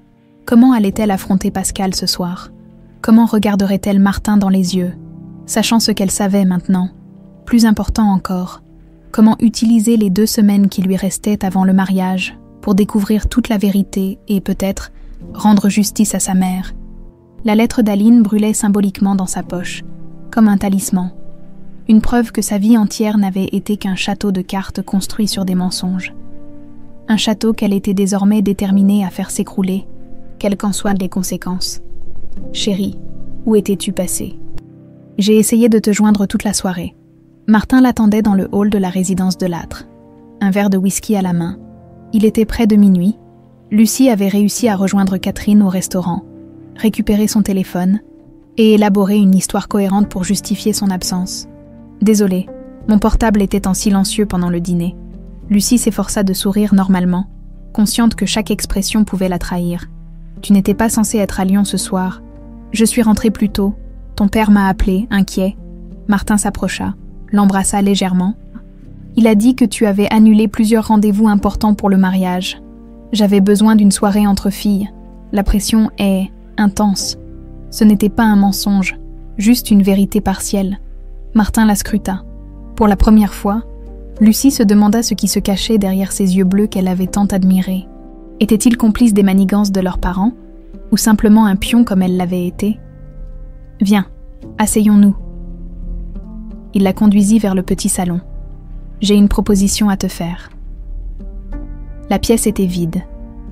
Comment allait-elle affronter Pascal ce soir? Comment regarderait-elle Martin dans les yeux, sachant ce qu'elle savait maintenant? Plus important encore, comment utiliser les 2 semaines qui lui restaient avant le mariage pour découvrir toute la vérité et peut-être rendre justice à sa mère? La lettre d'Aline brûlait symboliquement dans sa poche, comme un talisman. Une preuve que sa vie entière n'avait été qu'un château de cartes construit sur des mensonges. Un château qu'elle était désormais déterminée à faire s'écrouler, quelles qu'en soient les conséquences. Chérie, où étais-tu passée? J'ai essayé de te joindre toute la soirée. Martin l'attendait dans le hall de la résidence Delattre. Un verre de whisky à la main. Il était près de minuit. Lucie avait réussi à rejoindre Catherine au restaurant, récupérer son téléphone et élaborer une histoire cohérente pour justifier son absence. Désolée, mon portable était en silencieux pendant le dîner. Lucie s'efforça de sourire normalement, consciente que chaque expression pouvait la trahir. Tu n'étais pas censée être à Lyon ce soir. Je suis rentrée plus tôt. Ton père m'a appelé, inquiet. Martin s'approcha, l'embrassa légèrement. Il a dit que tu avais annulé plusieurs rendez-vous importants pour le mariage. J'avais besoin d'une soirée entre filles. La pression est intense. Ce n'était pas un mensonge, juste une vérité partielle. Martin la scruta. Pour la première fois, Lucie se demanda ce qui se cachait derrière ces yeux bleus qu'elle avait tant admirés. Était-il complice des manigances de leurs parents, ou simplement un pion comme elle l'avait été ? « Viens, asseyons-nous. » Il la conduisit vers le petit salon. « J'ai une proposition à te faire. » La pièce était vide,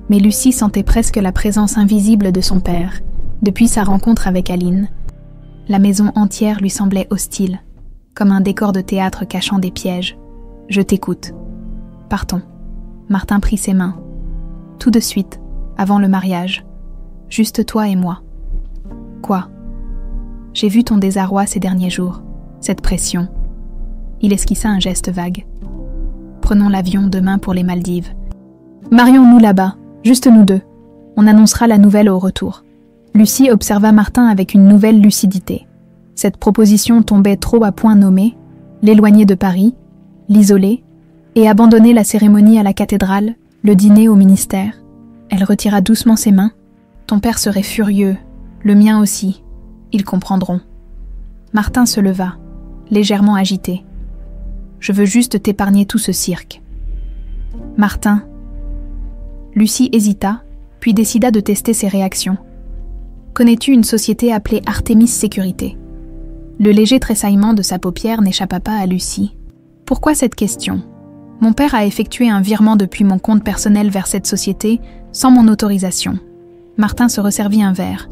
mais Lucie sentait presque la présence invisible de son père, depuis sa rencontre avec Aline. La maison entière lui semblait hostile, comme un décor de théâtre cachant des pièges. « Je t'écoute. » « Partons. » Martin prit ses mains. « Tout de suite, avant le mariage. Juste toi et moi. »« Quoi ? » « J'ai vu ton désarroi ces derniers jours, cette pression. » Il esquissa un geste vague. « Prenons l'avion demain pour les Maldives. Marions-nous là-bas, juste nous deux. On annoncera la nouvelle au retour. » Lucie observa Martin avec une nouvelle lucidité. Cette proposition tombait trop à point nommé, l'éloigner de Paris, l'isoler, et abandonner la cérémonie à la cathédrale, le dîner au ministère. Elle retira doucement ses mains. « Ton père serait furieux, le mien aussi. Ils comprendront. » Martin se leva, légèrement agité. « Je veux juste t'épargner tout ce cirque. »« Martin. » Lucie hésita, puis décida de tester ses réactions. « Connais-tu une société appelée Artemis Sécurité ?» Le léger tressaillement de sa paupière n'échappa pas à Lucie. « Pourquoi cette question ? Mon père a effectué un virement depuis mon compte personnel vers cette société sans mon autorisation. » Martin se resservit un verre,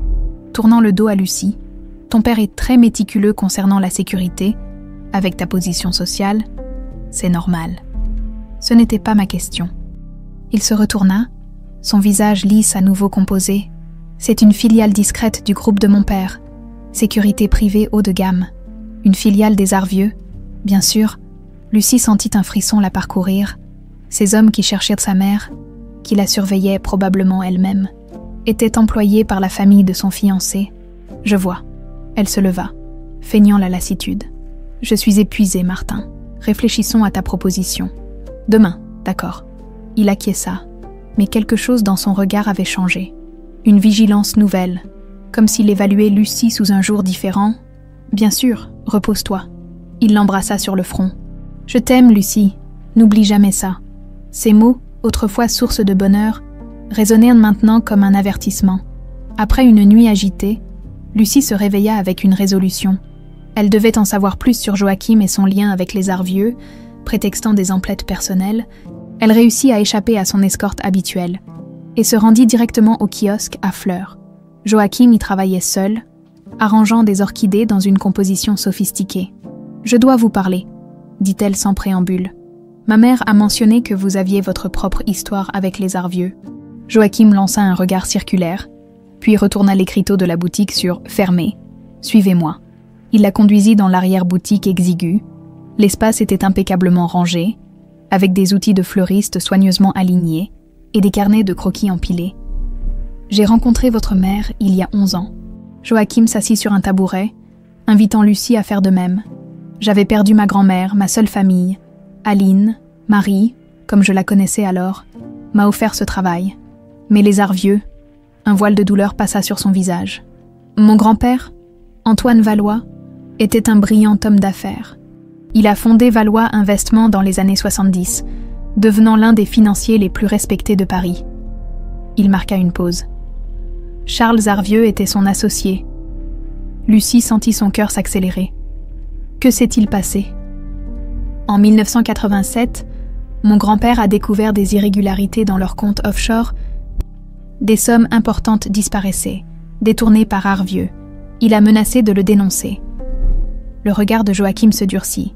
tournant le dos à Lucie. « Ton père est très méticuleux concernant la sécurité. Avec ta position sociale, c'est normal. » Ce n'était pas ma question. Il se retourna, son visage lisse à nouveau composé. « C'est une filiale discrète du groupe de mon père. Sécurité privée haut de gamme. Une filiale des Arvieux. Bien sûr, » Lucie sentit un frisson la parcourir. Ces hommes qui cherchaient sa mère, qui la surveillaient probablement elle-même, étaient employés par la famille de son fiancé. « Je vois. » Elle se leva, feignant la lassitude. « Je suis épuisée, Martin. Réfléchissons à ta proposition. Demain, d'accord. » Il acquiesça, mais quelque chose dans son regard avait changé. Une vigilance nouvelle, comme s'il évaluait Lucie sous un jour différent. « Bien sûr, repose-toi. » Il l'embrassa sur le front. « Je t'aime, Lucie. N'oublie jamais ça. » Ces mots, autrefois source de bonheur, résonnèrent maintenant comme un avertissement. Après une nuit agitée, Lucie se réveilla avec une résolution. Elle devait en savoir plus sur Joachim et son lien avec les Arvieux, prétextant des emplettes personnelles. Elle réussit à échapper à son escorte habituelle et se rendit directement au kiosque à fleurs. Joachim y travaillait seul, arrangeant des orchidées dans une composition sophistiquée. « Je dois vous parler », dit-elle sans préambule. « Ma mère a mentionné que vous aviez votre propre histoire avec les Arvieux. » Joachim lança un regard circulaire, puis retourna l'écriteau de la boutique sur « Fermé ». « Suivez-moi ». Il la conduisit dans l'arrière-boutique exiguë. L'espace était impeccablement rangé, avec des outils de fleuriste soigneusement alignés et des carnets de croquis empilés. « J'ai rencontré votre mère il y a 11 ans. » Joachim s'assit sur un tabouret, invitant Lucie à faire de même. « J'avais perdu ma grand-mère, ma seule famille. Aline, Marie, comme je la connaissais alors, m'a offert ce travail. Mais les Arvieux, un voile de douleur passa sur son visage. Mon grand-père, Antoine Valois, était un brillant homme d'affaires. Il a fondé Valois Investment dans les années 70, devenant l'un des financiers les plus respectés de Paris. » Il marqua une pause. Charles Arvieux était son associé. Lucie sentit son cœur s'accélérer. Que s'est-il passé ? En 1987, mon grand-père a découvert des irrégularités dans leur compte offshore. Des sommes importantes disparaissaient, détournées par Arvieux. Il a menacé de le dénoncer. Le regard de Joachim se durcit.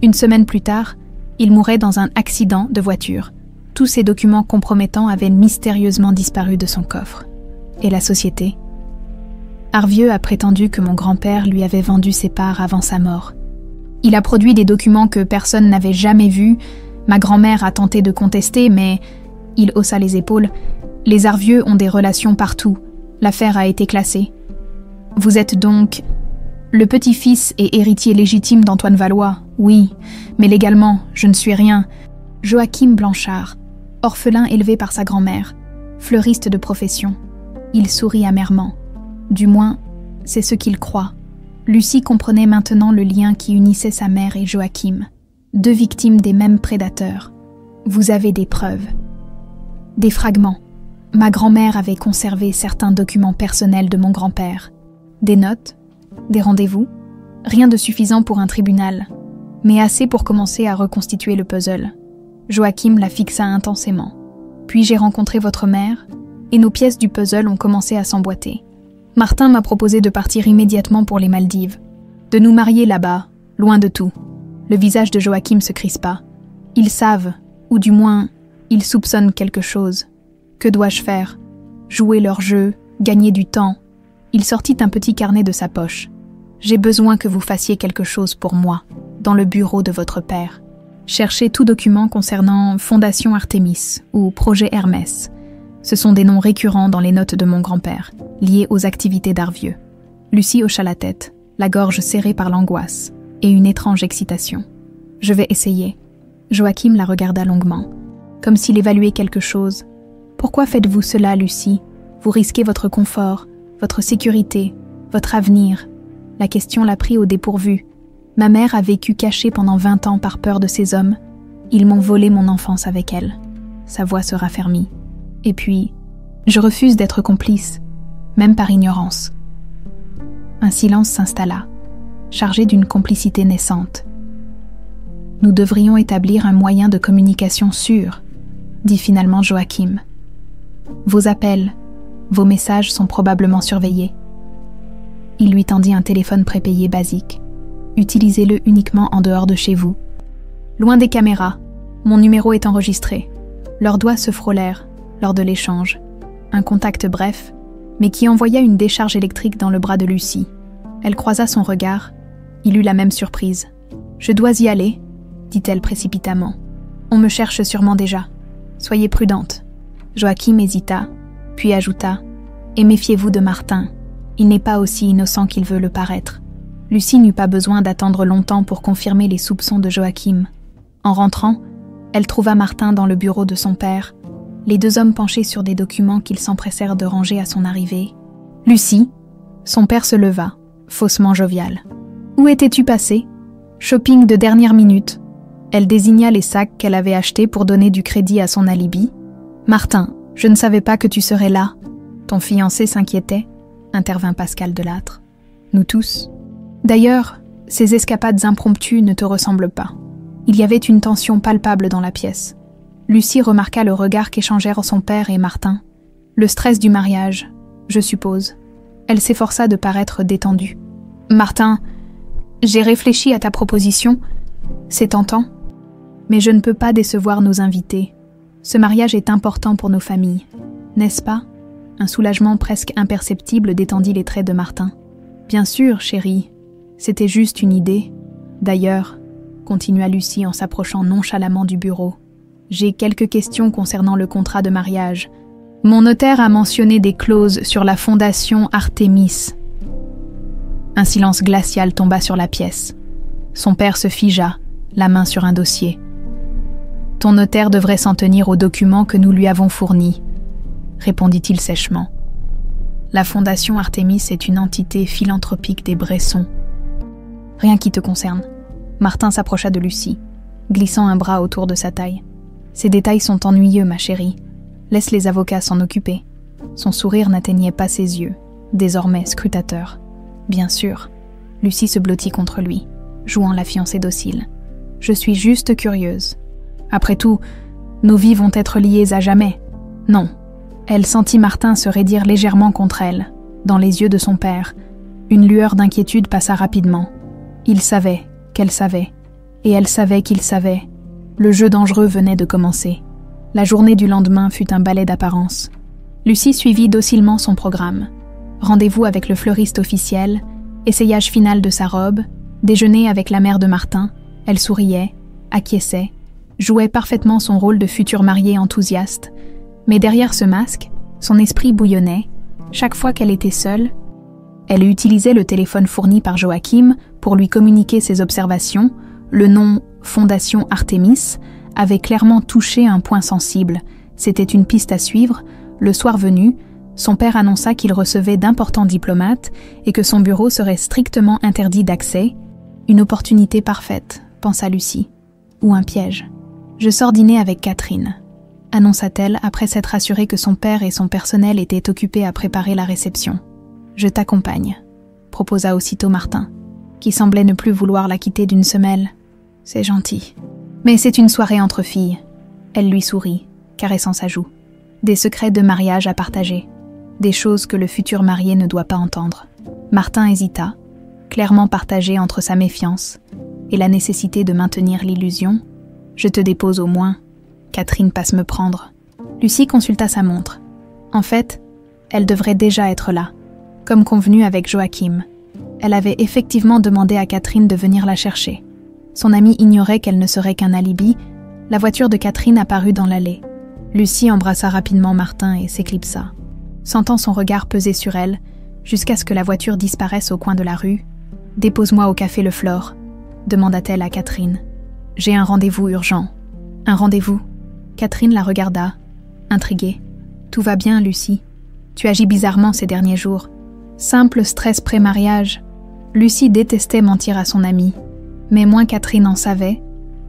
Une semaine plus tard, il mourait dans un accident de voiture. Tous ses documents compromettants avaient mystérieusement disparu de son coffre. Et la société ? Arvieux a prétendu que mon grand-père lui avait vendu ses parts avant sa mort. Il a produit des documents que personne n'avait jamais vus. Ma grand-mère a tenté de contester, mais... Il haussa les épaules. Les Arvieux ont des relations partout. L'affaire a été classée. Vous êtes donc... Le petit-fils et héritier légitime d'Antoine Valois, oui, mais légalement, je ne suis rien. Joachim Blanchard, orphelin élevé par sa grand-mère, fleuriste de profession. Il sourit amèrement. Du moins, c'est ce qu'il croit. Lucie comprenait maintenant le lien qui unissait sa mère et Joachim, 2 victimes des mêmes prédateurs. Vous avez des preuves. Des fragments. Ma grand-mère avait conservé certains documents personnels de mon grand-père. Des notes, des rendez-vous, rien de suffisant pour un tribunal, mais assez pour commencer à reconstituer le puzzle. Joachim la fixa intensément. Puis j'ai rencontré votre mère, et nos pièces du puzzle ont commencé à s'emboîter. Martin m'a proposé de partir immédiatement pour les Maldives, de nous marier là-bas, loin de tout. Le visage de Joachim se crispa. Ils savent, ou du moins, ils soupçonnent quelque chose. Que dois-je faire? Jouer leur jeu, gagner du temps. Il sortit un petit carnet de sa poche. J'ai besoin que vous fassiez quelque chose pour moi, dans le bureau de votre père. Cherchez tout document concernant Fondation Artémis ou Projet Hermès. Ce sont des noms récurrents dans les notes de mon grand-père, liés aux activités d'Arvieux. Lucie hocha la tête, la gorge serrée par l'angoisse et une étrange excitation. Je vais essayer. Joachim la regarda longuement, comme s'il évaluait quelque chose. Pourquoi faites-vous cela, Lucie? Vous risquez votre confort, votre sécurité, votre avenir. La question l'a pris au dépourvu. Ma mère a vécu cachée pendant 20 ans par peur de ces hommes. Ils m'ont volé mon enfance avec elle. Sa voix se raffermit. Et puis, je refuse d'être complice, même par ignorance. Un silence s'installa, chargé d'une complicité naissante. Nous devrions établir un moyen de communication sûr, dit finalement Joachim. Vos appels, vos messages sont probablement surveillés. Il lui tendit un téléphone prépayé basique. Utilisez-le uniquement en dehors de chez vous. Loin des caméras, mon numéro est enregistré. Leurs doigts se frôlèrent lors de l'échange. Un contact bref, mais qui envoya une décharge électrique dans le bras de Lucie. Elle croisa son regard. Il eut la même surprise. « Je dois y aller », dit-elle précipitamment. « On me cherche sûrement déjà. Soyez prudente. » Joachim hésita, puis ajouta « Et méfiez-vous de Martin. Il n'est pas aussi innocent qu'il veut le paraître. » Lucie n'eut pas besoin d'attendre longtemps pour confirmer les soupçons de Joachim. En rentrant, elle trouva Martin dans le bureau de son père, les 2 hommes penchés sur des documents qu'ils s'empressèrent de ranger à son arrivée. « Lucie !» Son père se leva, faussement jovial. « Où étais-tu passée ? Shopping de dernière minute. » Elle désigna les sacs qu'elle avait achetés pour donner du crédit à son alibi. « Martin, je ne savais pas que tu serais là. » Ton fiancé s'inquiétait, intervint Pascal Delattre. « Nous tous. » D'ailleurs, ces escapades impromptues ne te ressemblent pas. Il y avait une tension palpable dans la pièce. Lucie remarqua le regard qu'échangèrent son père et Martin. Le stress du mariage, je suppose. Elle s'efforça de paraître détendue. « Martin, j'ai réfléchi à ta proposition. C'est tentant. Mais je ne peux pas décevoir nos invités. Ce mariage est important pour nos familles. N'est-ce pas ?» Un soulagement presque imperceptible détendit les traits de Martin. « Bien sûr, chérie. C'était juste une idée. D'ailleurs, continua Lucie en s'approchant nonchalamment du bureau, j'ai quelques questions concernant le contrat de mariage. Mon notaire a mentionné des clauses sur la fondation Artémis. » Un silence glacial tomba sur la pièce. Son père se figea, la main sur un dossier. « Ton notaire devrait s'en tenir aux documents que nous lui avons fournis, » répondit-il sèchement. « La fondation Artémis est une entité philanthropique des Bressons. » « Rien qui te concerne. » Martin s'approcha de Lucie, glissant un bras autour de sa taille. « Ces détails sont ennuyeux, ma chérie. Laisse les avocats s'en occuper. » Son sourire n'atteignait pas ses yeux, désormais scrutateurs. « Bien sûr. » Lucie se blottit contre lui, jouant la fiancée docile. « Je suis juste curieuse. Après tout, nos vies vont être liées à jamais. » Non. Elle sentit Martin se raidir légèrement contre elle, dans les yeux de son père. Une lueur d'inquiétude passa rapidement. Il savait qu'elle savait, et elle savait qu'il savait. Le jeu dangereux venait de commencer. La journée du lendemain fut un ballet d'apparence. Lucie suivit docilement son programme. Rendez-vous avec le fleuriste officiel, essayage final de sa robe, Déjeuner avec la mère de Martin, elle souriait, acquiesçait, jouait parfaitement son rôle de future mariée enthousiaste, mais derrière ce masque, son esprit bouillonnait. Chaque fois qu'elle était seule, elle utilisait le téléphone fourni par Joachim pour lui communiquer ses observations. Le nom « Fondation Artemis » avait clairement touché un point sensible. C'était une piste à suivre. Le soir venu, son père annonça qu'il recevait d'importants diplomates et que son bureau serait strictement interdit d'accès. Une opportunité parfaite, pensa Lucie. Ou un piège. « Je sors dîner avec Catherine », annonça-t-elle après s'être assurée que son père et son personnel étaient occupés à préparer la réception. « Je t'accompagne », proposa aussitôt Martin, qui semblait ne plus vouloir la quitter d'une semelle. « C'est gentil. Mais c'est une soirée entre filles. » Elle lui sourit, caressant sa joue. Des secrets de mariage à partager. Des choses que le futur marié ne doit pas entendre. Martin hésita, clairement partagé entre sa méfiance et la nécessité de maintenir l'illusion. « Je te dépose au moins. Catherine passe me prendre. » Lucie consulta sa montre. En fait, elle devrait déjà être là, comme convenu avec Joachim. Elle avait effectivement demandé à Catherine de venir la chercher. Son amie ignorait qu'elle ne serait qu'un alibi. La voiture de Catherine apparut dans l'allée. Lucie embrassa rapidement Martin et s'éclipsa, sentant son regard peser sur elle, jusqu'à ce que la voiture disparaisse au coin de la rue. « Dépose-moi au café Le Flore », demanda-t-elle à Catherine. « J'ai un rendez-vous urgent. »« Un rendez-vous ?» Catherine la regarda, intriguée. « Tout va bien, Lucie. Tu agis bizarrement ces derniers jours. » Simple stress pré-mariage. Lucie détestait mentir à son amie. Mais moins Catherine en savait,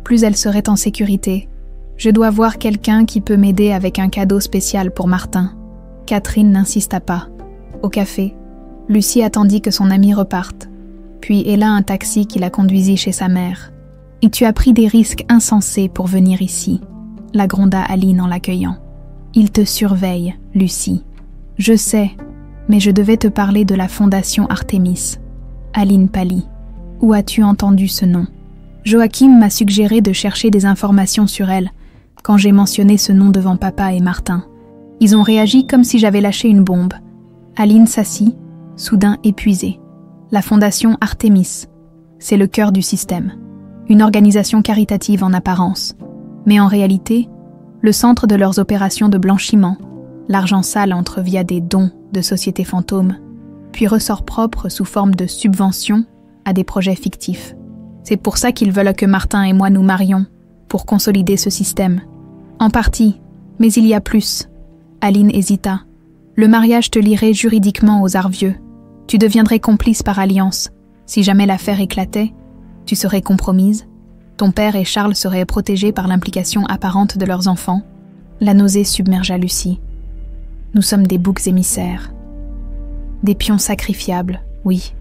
plus elle serait en sécurité. « Je dois voir quelqu'un qui peut m'aider avec un cadeau spécial pour Martin. » Catherine n'insista pas. Au café, Lucie attendit que son amie reparte. Puis héla un taxi qui la conduisit chez sa mère. « Et tu as pris des risques insensés pour venir ici », la gronda Aline en l'accueillant. « Il te surveille, Lucie. »« Je sais, mais je devais te parler de la Fondation Artemis. » Aline pâlit. « Où as-tu entendu ce nom ?»« Joachim m'a suggéré de chercher des informations sur elle, quand j'ai mentionné ce nom devant papa et Martin. Ils ont réagi comme si j'avais lâché une bombe. » Aline s'assit, soudain épuisée. « La Fondation Artemis, c'est le cœur du système. Une organisation caritative en apparence, mais en réalité, le centre de leurs opérations de blanchiment. L'argent sale entre via des dons de sociétés fantômes, puis ressort propre sous forme de subventions à des projets fictifs. C'est pour ça qu'ils veulent que Martin et moi nous marions, pour consolider ce système. En partie, mais il y a plus. » Aline hésita. « Le mariage te lierait juridiquement aux arts vieux. Tu deviendrais complice par alliance. Si jamais l'affaire éclatait, tu serais compromise. Ton père et Charles seraient protégés par l'implication apparente de leurs enfants. » La nausée submergea Lucie. « Nous sommes des boucs émissaires. Des pions sacrifiables, oui. »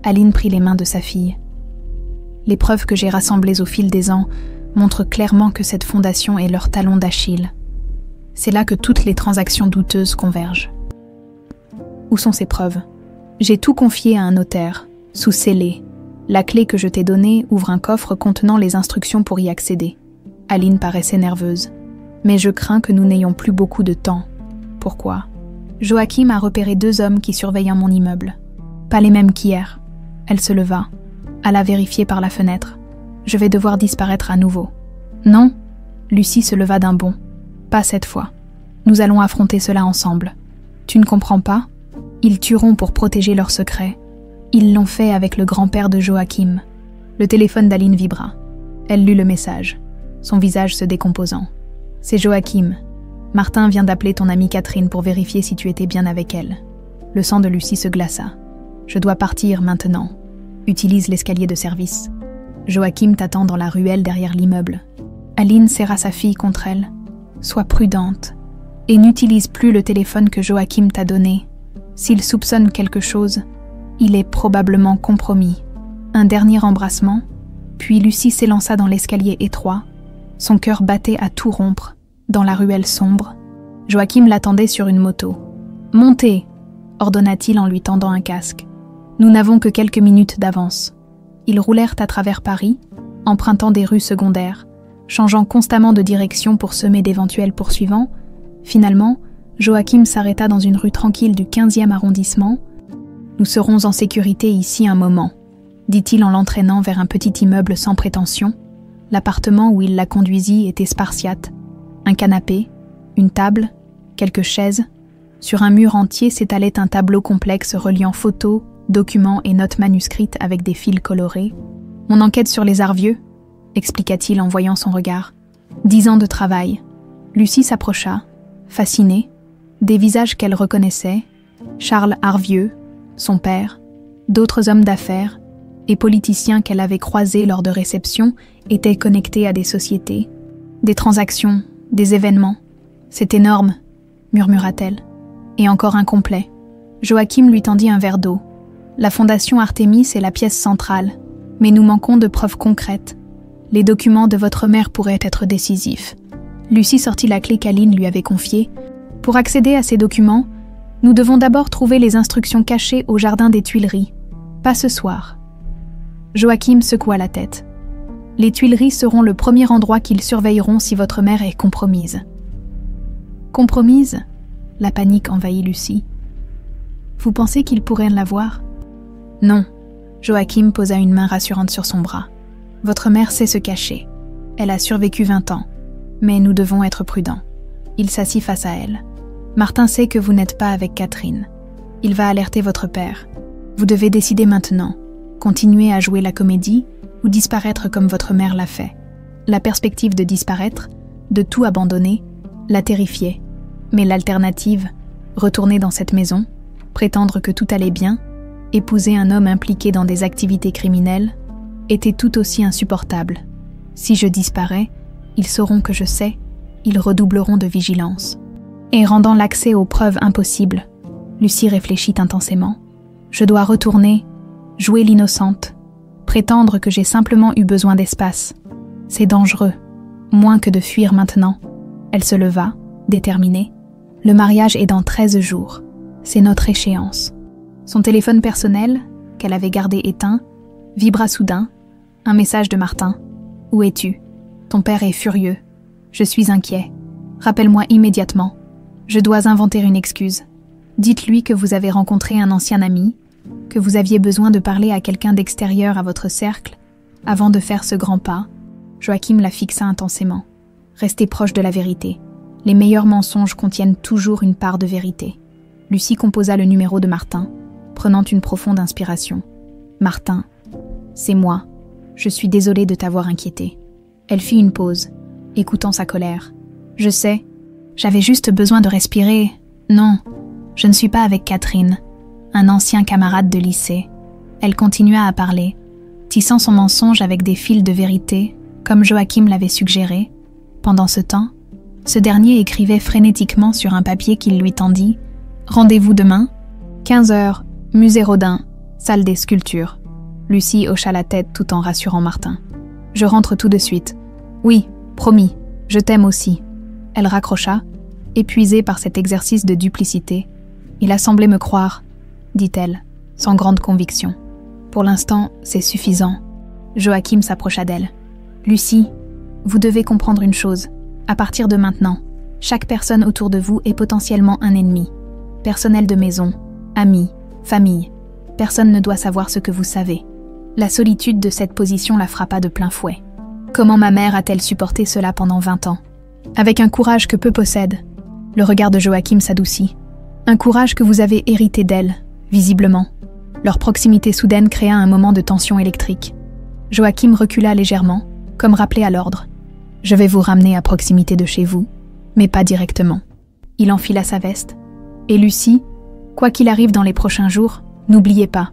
Aline prit les mains de sa fille. « Les preuves que j'ai rassemblées au fil des ans montrent clairement que cette fondation est leur talon d'Achille. C'est là que toutes les transactions douteuses convergent. » « Où sont ces preuves ? » « J'ai tout confié à un notaire, sous scellé. La clé que je t'ai donnée ouvre un coffre contenant les instructions pour y accéder. » Aline paraissait nerveuse. « Mais je crains que nous n'ayons plus beaucoup de temps. » « Pourquoi ? » « Joachim a repéré 2 hommes qui surveillaient mon immeuble. Pas les mêmes qu'hier. » Elle se leva, alla vérifier par la fenêtre. « Je vais devoir disparaître à nouveau. »« Non !» Lucie se leva d'un bond. « Pas cette fois. Nous allons affronter cela ensemble. Tu ne comprends pas ? Ils tueront pour protéger leur secret. Ils l'ont fait avec le grand-père de Joachim. » Le téléphone d'Aline vibra. Elle lut le message, son visage se décomposant. « C'est Joachim. Martin vient d'appeler ton amie Catherine pour vérifier si tu étais bien avec elle. » Le sang de Lucie se glaça. « Je dois partir maintenant. Utilise l'escalier de service. Joachim t'attend dans la ruelle derrière l'immeuble. » Aline serra sa fille contre elle. « Sois prudente et n'utilise plus le téléphone que Joachim t'a donné. S'il soupçonne quelque chose, il est probablement compromis. » Un dernier embrassement, puis Lucie s'élança dans l'escalier étroit. Son cœur battait à tout rompre, dans la ruelle sombre. Joachim l'attendait sur une moto. « Montez !» ordonna-t-il en lui tendant un casque. « Nous n'avons que quelques minutes d'avance. » Ils roulèrent à travers Paris, empruntant des rues secondaires, changeant constamment de direction pour semer d'éventuels poursuivants. Finalement, Joachim s'arrêta dans une rue tranquille du 15e arrondissement. « Nous serons en sécurité ici un moment. » dit-il en l'entraînant vers un petit immeuble sans prétention. L'appartement où il la conduisit était spartiate. Un canapé, une table, quelques chaises. Sur un mur entier s'étalait un tableau complexe reliant photos, documents et notes manuscrites avec des fils colorés. « Mon enquête sur les arts vieux », expliqua-t-il en voyant son regard. 10 ans de travail. Lucie s'approcha, fascinée. Des visages qu'elle reconnaissait, Charles Arvieux, son père, d'autres hommes d'affaires et politiciens qu'elle avait croisés lors de réceptions étaient connectés à des sociétés, des transactions, des événements. « C'est énorme », murmura-t-elle. « Et encore incomplet. » Joachim lui tendit un verre d'eau. « La fondation Artémis est la pièce centrale, mais nous manquons de preuves concrètes. Les documents de votre mère pourraient être décisifs. » Lucie sortit la clé qu'Aline lui avait confiée. « Pour accéder à ces documents, nous devons d'abord trouver les instructions cachées au jardin des Tuileries. Pas ce soir. » Joachim secoua la tête. « Les Tuileries seront le premier endroit qu'ils surveilleront si votre mère est compromise. » Compromise ? La panique envahit Lucie. « Vous pensez qu'il pourrait l'avoir ? » Non. Joachim posa une main rassurante sur son bras. « Votre mère sait se cacher. Elle a survécu 20 ans. Mais nous devons être prudents. » Il s'assit face à elle. « Martin sait que vous n'êtes pas avec Catherine. Il va alerter votre père. Vous devez décider maintenant. Continuer à jouer la comédie ou disparaître comme votre mère l'a fait. » La perspective de disparaître, de tout abandonner, la terrifiait. Mais l'alternative, retourner dans cette maison, prétendre que tout allait bien, épouser un homme impliqué dans des activités criminelles, était tout aussi insupportable. Si je disparais, ils sauront que je sais, ils redoubleront de vigilance. Et rendant l'accès aux preuves impossible, Lucie réfléchit intensément. Je dois retourner, jouer l'innocente, prétendre que j'ai simplement eu besoin d'espace. C'est dangereux, moins que de fuir maintenant. Elle se leva, déterminée. Le mariage est dans 13 jours. C'est notre échéance. Son téléphone personnel, qu'elle avait gardé éteint, vibra soudain. Un message de Martin. « Où es-tu ? Ton père est furieux. Je suis inquiet. Rappelle-moi immédiatement. Je dois inventer une excuse. Dites-lui que vous avez rencontré un ancien ami, que vous aviez besoin de parler à quelqu'un d'extérieur à votre cercle, avant de faire ce grand pas. » Joachim la fixa intensément. Restez proche de la vérité. Les meilleurs mensonges contiennent toujours une part de vérité. Lucie composa le numéro de Martin, prenant une profonde inspiration. « Martin, c'est moi. Je suis désolée de t'avoir inquiété. » Elle fit une pause, écoutant sa colère. « Je sais, j'avais juste besoin de respirer. Non, je ne suis pas avec Catherine, un ancien camarade de lycée. » Elle continua à parler, tissant son mensonge avec des fils de vérité, comme Joachim l'avait suggéré. Pendant ce temps, ce dernier écrivait frénétiquement sur un papier qu'il lui tendit. « Rendez-vous demain, 15h, musée Rodin, salle des sculptures. » Lucie hocha la tête tout en rassurant Martin. « Je rentre tout de suite. Oui, promis, je t'aime aussi. » Elle raccrocha, épuisée par cet exercice de duplicité. « Il a semblé me croire, » dit-elle, sans grande conviction. « Pour l'instant, c'est suffisant. » Joachim s'approcha d'elle. « Lucie, vous devez comprendre une chose. À partir de maintenant, chaque personne autour de vous est potentiellement un ennemi. Personnel de maison, amis, famille. Personne ne doit savoir ce que vous savez. » La solitude de cette position la frappa de plein fouet. Comment ma mère a-t-elle supporté cela pendant 20 ans ? Avec un courage que peu possèdent. Le regard de Joachim s'adoucit. Un courage que vous avez hérité d'elle, visiblement. Leur proximité soudaine créa un moment de tension électrique. Joachim recula légèrement, comme rappelé à l'ordre. « Je vais vous ramener à proximité de chez vous, mais pas directement. » Il enfila sa veste. « Et Lucie, quoi qu'il arrive dans les prochains jours, n'oubliez pas,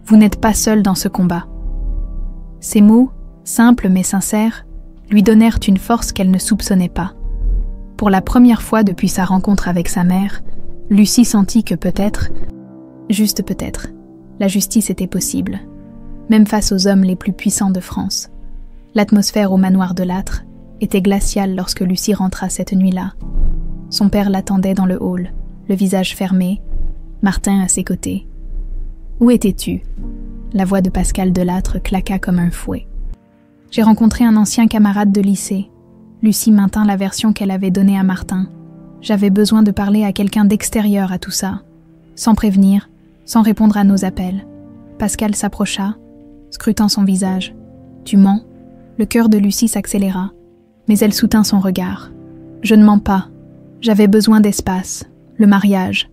vous n'êtes pas seule dans ce combat. » Ces mots, simples mais sincères, lui donnèrent une force qu'elle ne soupçonnait pas. Pour la première fois depuis sa rencontre avec sa mère, Lucie sentit que peut-être, juste peut-être, la justice était possible, même face aux hommes les plus puissants de France. L'atmosphère au manoir de Lattre était glaciale lorsque Lucie rentra cette nuit-là. Son père l'attendait dans le hall, le visage fermé, Martin à ses côtés. « Où étais-tu » La voix de Pascal Delattre claqua comme un fouet. « J'ai rencontré un ancien camarade de lycée. » Lucie maintint la version qu'elle avait donnée à Martin. « J'avais besoin de parler à quelqu'un d'extérieur à tout ça, sans prévenir, sans répondre à nos appels. » Pascal s'approcha, scrutant son visage. « Tu mens ?» Le cœur de Lucie s'accéléra, mais elle soutint son regard. « Je ne mens pas. J'avais besoin d'espace. Le mariage.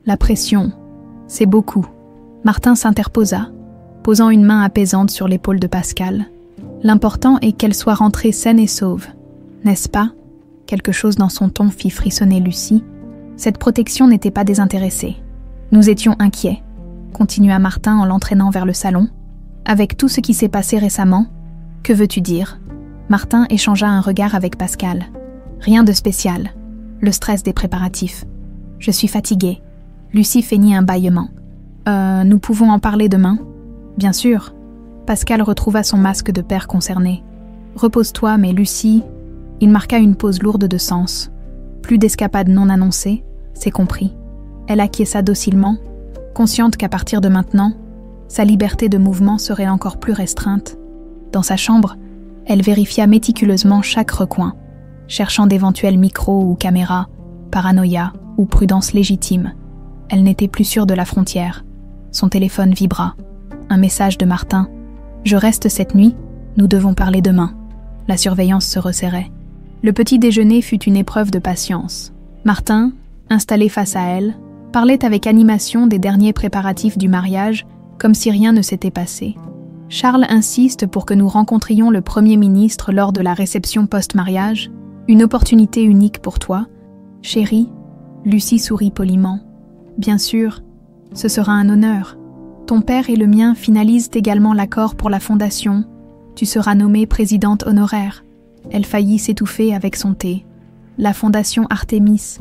La pression. C'est beaucoup. » Martin s'interposa, posant une main apaisante sur l'épaule de Pascal. « L'important est qu'elle soit rentrée saine et sauve. N'est-ce pas ?» Quelque chose dans son ton fit frissonner Lucie. Cette protection n'était pas désintéressée. « Nous étions inquiets, » continua Martin en l'entraînant vers le salon. « Avec tout ce qui s'est passé récemment, que veux-tu dire ?» Martin échangea un regard avec Pascal. « Rien de spécial. Le stress des préparatifs. Je suis fatiguée. » Lucie feignit un bâillement. « Nous pouvons en parler demain ?»« Bien sûr. » Pascal retrouva son masque de père concerné. « Repose-toi, mais Lucie... » Il marqua une pause lourde de sens. Plus d'escapades non annoncées, c'est compris. Elle acquiesça docilement, consciente qu'à partir de maintenant, sa liberté de mouvement serait encore plus restreinte. Dans sa chambre, elle vérifia méticuleusement chaque recoin, cherchant d'éventuels micros ou caméras, paranoïa ou prudence légitime. Elle n'était plus sûre de la frontière. Son téléphone vibra. Un message de Martin. « Je reste cette nuit, nous devons parler demain. » La surveillance se resserrait. Le petit déjeuner fut une épreuve de patience. Martin, installé face à elle, parlait avec animation des derniers préparatifs du mariage, comme si rien ne s'était passé. « Charles insiste pour que nous rencontrions le Premier ministre lors de la réception post-mariage. Une opportunité unique pour toi. Chérie, » Lucie sourit poliment. « Bien sûr, ce sera un honneur. Ton père et le mien finalisent également l'accord pour la fondation. Tu seras nommée présidente honoraire. » Elle faillit s'étouffer avec son thé. « La fondation Artémis. »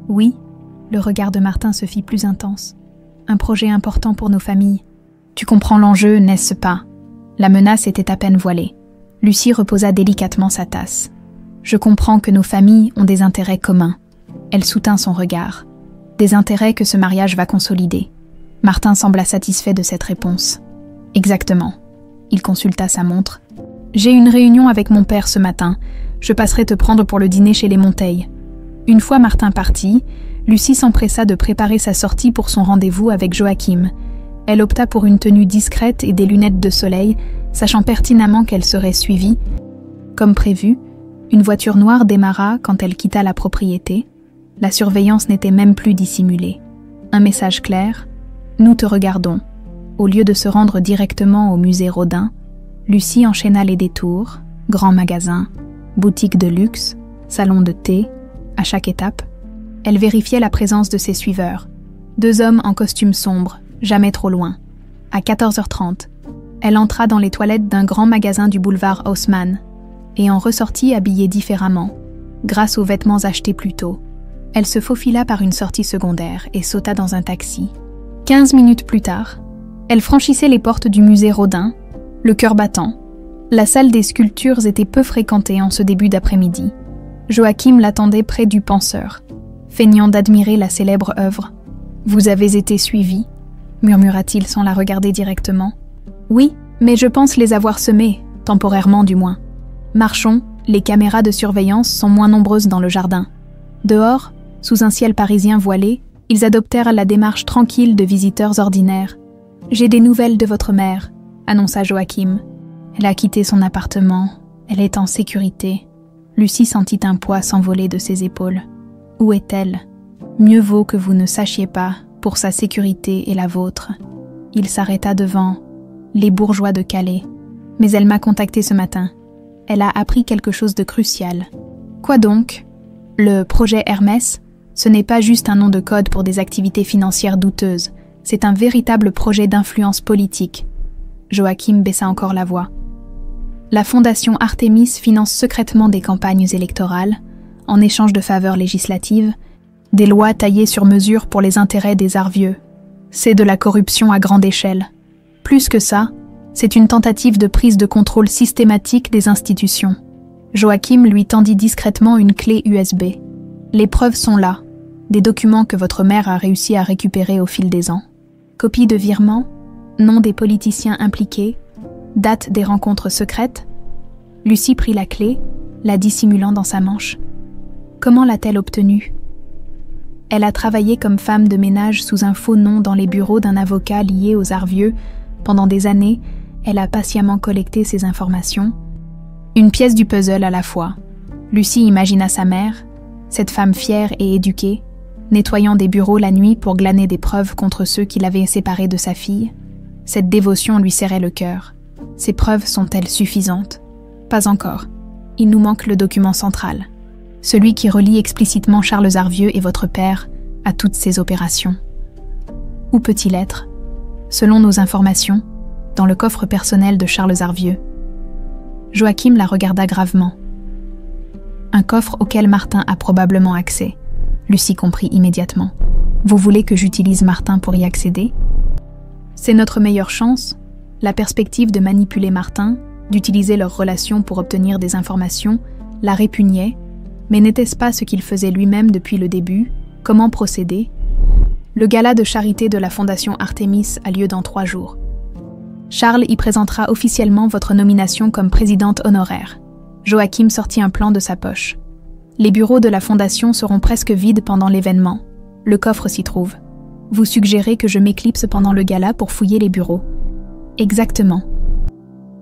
« Oui. » Le regard de Martin se fit plus intense. « Un projet important pour nos familles. Tu comprends l'enjeu, n'est-ce pas ?» La menace était à peine voilée. Lucie reposa délicatement sa tasse. « Je comprends que nos familles ont des intérêts communs. » Elle soutint son regard. « Des intérêts que ce mariage va consolider. » Martin sembla satisfait de cette réponse. « Exactement. » Il consulta sa montre. « J'ai une réunion avec mon père ce matin. Je passerai te prendre pour le dîner chez les Monteil. » Une fois Martin parti, Lucie s'empressa de préparer sa sortie pour son rendez-vous avec Joachim. Elle opta pour une tenue discrète et des lunettes de soleil, sachant pertinemment qu'elle serait suivie. Comme prévu, une voiture noire démarra quand elle quitta la propriété. La surveillance n'était même plus dissimulée. Un message clair : « Nous te regardons ». Au lieu de se rendre directement au musée Rodin, Lucie enchaîna les détours, grands magasins, boutiques de luxe, salons de thé. À chaque étape, elle vérifiait la présence de ses suiveurs. 2 hommes en costume sombre, jamais trop loin. À 14h30, elle entra dans les toilettes d'un grand magasin du boulevard Haussmann et en ressortit habillée différemment, grâce aux vêtements achetés plus tôt. Elle se faufila par une sortie secondaire et sauta dans un taxi. 15 minutes plus tard, elle franchissait les portes du musée Rodin, le cœur battant. La salle des sculptures était peu fréquentée en ce début d'après-midi. Joachim l'attendait près du penseur, feignant d'admirer la célèbre œuvre. « Vous avez été suivi ?» murmura-t-il sans la regarder directement. « Oui, mais je pense les avoir semés, temporairement du moins. Marchons, les caméras de surveillance sont moins nombreuses dans le jardin. » Dehors, sous un ciel parisien voilé, ils adoptèrent la démarche tranquille de visiteurs ordinaires. « J'ai des nouvelles de votre mère », annonça Joachim. « Elle a quitté son appartement, elle est en sécurité. » Lucie sentit un poids s'envoler de ses épaules. Où est-elle ? Mieux vaut que vous ne sachiez pas, pour sa sécurité et la vôtre. Il s'arrêta devant les bourgeois de Calais. Mais elle m'a contacté ce matin. Elle a appris quelque chose de crucial. Quoi donc ? Le projet Hermès, ce n'est pas juste un nom de code pour des activités financières douteuses. C'est un véritable projet d'influence politique. Joachim baissa encore la voix. La fondation Artémis finance secrètement des campagnes électorales, en échange de faveurs législatives, des lois taillées sur mesure pour les intérêts des arts vieux. C'est de la corruption à grande échelle. Plus que ça, c'est une tentative de prise de contrôle systématique des institutions. Joachim lui tendit discrètement une clé USB. Les preuves sont là, des documents que votre mère a réussi à récupérer au fil des ans. Copie de virements, nom des politiciens impliqués, date des rencontres secrètes. Lucie prit la clé, la dissimulant dans sa manche. Comment l'a-t-elle obtenue ? Elle a travaillé comme femme de ménage sous un faux nom dans les bureaux d'un avocat lié aux arts vieux pendant des années Elle a patiemment collecté ces informations, une pièce du puzzle à la fois. Lucie imagina sa mère, cette femme fière et éduquée, nettoyant des bureaux la nuit pour glaner des preuves contre ceux qui l'avaient séparée de sa fille. Cette dévotion lui serrait le cœur. Ces preuves sont-elles suffisantes? Pas encore. Il nous manque le document central, celui qui relie explicitement Charles Arvieux et votre père à toutes ces opérations. Où peut-il être? Selon nos informations, dans le coffre personnel de Charles Arvieux. Joachim la regarda gravement. Un coffre auquel Martin a probablement accès. Lucie comprit immédiatement. Vous voulez que j'utilise Martin pour y accéder? C'est notre meilleure chance. La perspective de manipuler Martin, d'utiliser leur relation pour obtenir des informations, la répugnait, mais n'était-ce pas ce qu'il faisait lui-même depuis le début? Comment procéder? Le gala de charité de la Fondation Artemis a lieu dans 3 jours. Charles y présentera officiellement votre nomination comme présidente honoraire. Joachim sortit un plan de sa poche. Les bureaux de la Fondation seront presque vides pendant l'événement. Le coffre s'y trouve. Vous suggérez que je m'éclipse pendant le gala pour fouiller les bureaux. Exactement.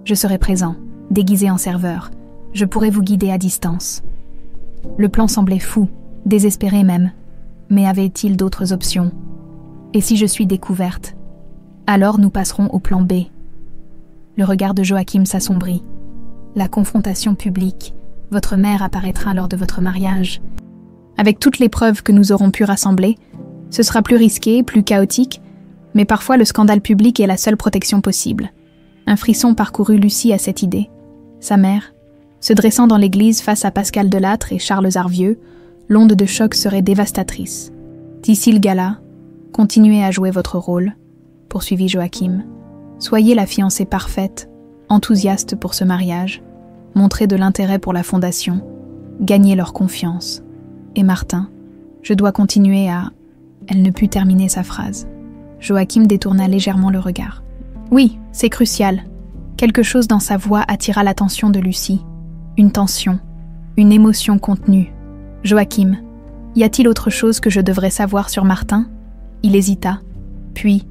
Je serai présent, déguisé en serveur. Je pourrai vous guider à distance. Le plan semblait fou, désespéré même. Mais avait-il d'autres options? Et si je suis découverte? Alors nous passerons au plan B. Le regard de Joachim s'assombrit. La confrontation publique. Votre mère apparaîtra lors de votre mariage. Avec toutes les preuves que nous aurons pu rassembler, ce sera plus risqué, plus chaotique, mais parfois le scandale public est la seule protection possible. Un frisson parcourut Lucie à cette idée. Sa mère, se dressant dans l'église face à Pascal Delattre et Charles Arvieux, l'onde de choc serait dévastatrice. D'ici le gala, continuez à jouer votre rôle, poursuivit Joachim. Soyez la fiancée parfaite, enthousiaste pour ce mariage, montrez de l'intérêt pour la fondation, gagnez leur confiance. Et Martin, je dois continuer à... Elle ne put terminer sa phrase. Joachim détourna légèrement le regard. Oui, c'est crucial. Quelque chose dans sa voix attira l'attention de Lucie. Une tension, une émotion contenue. Joachim, y a-t-il autre chose que je devrais savoir sur Martin? Il hésita. Puis,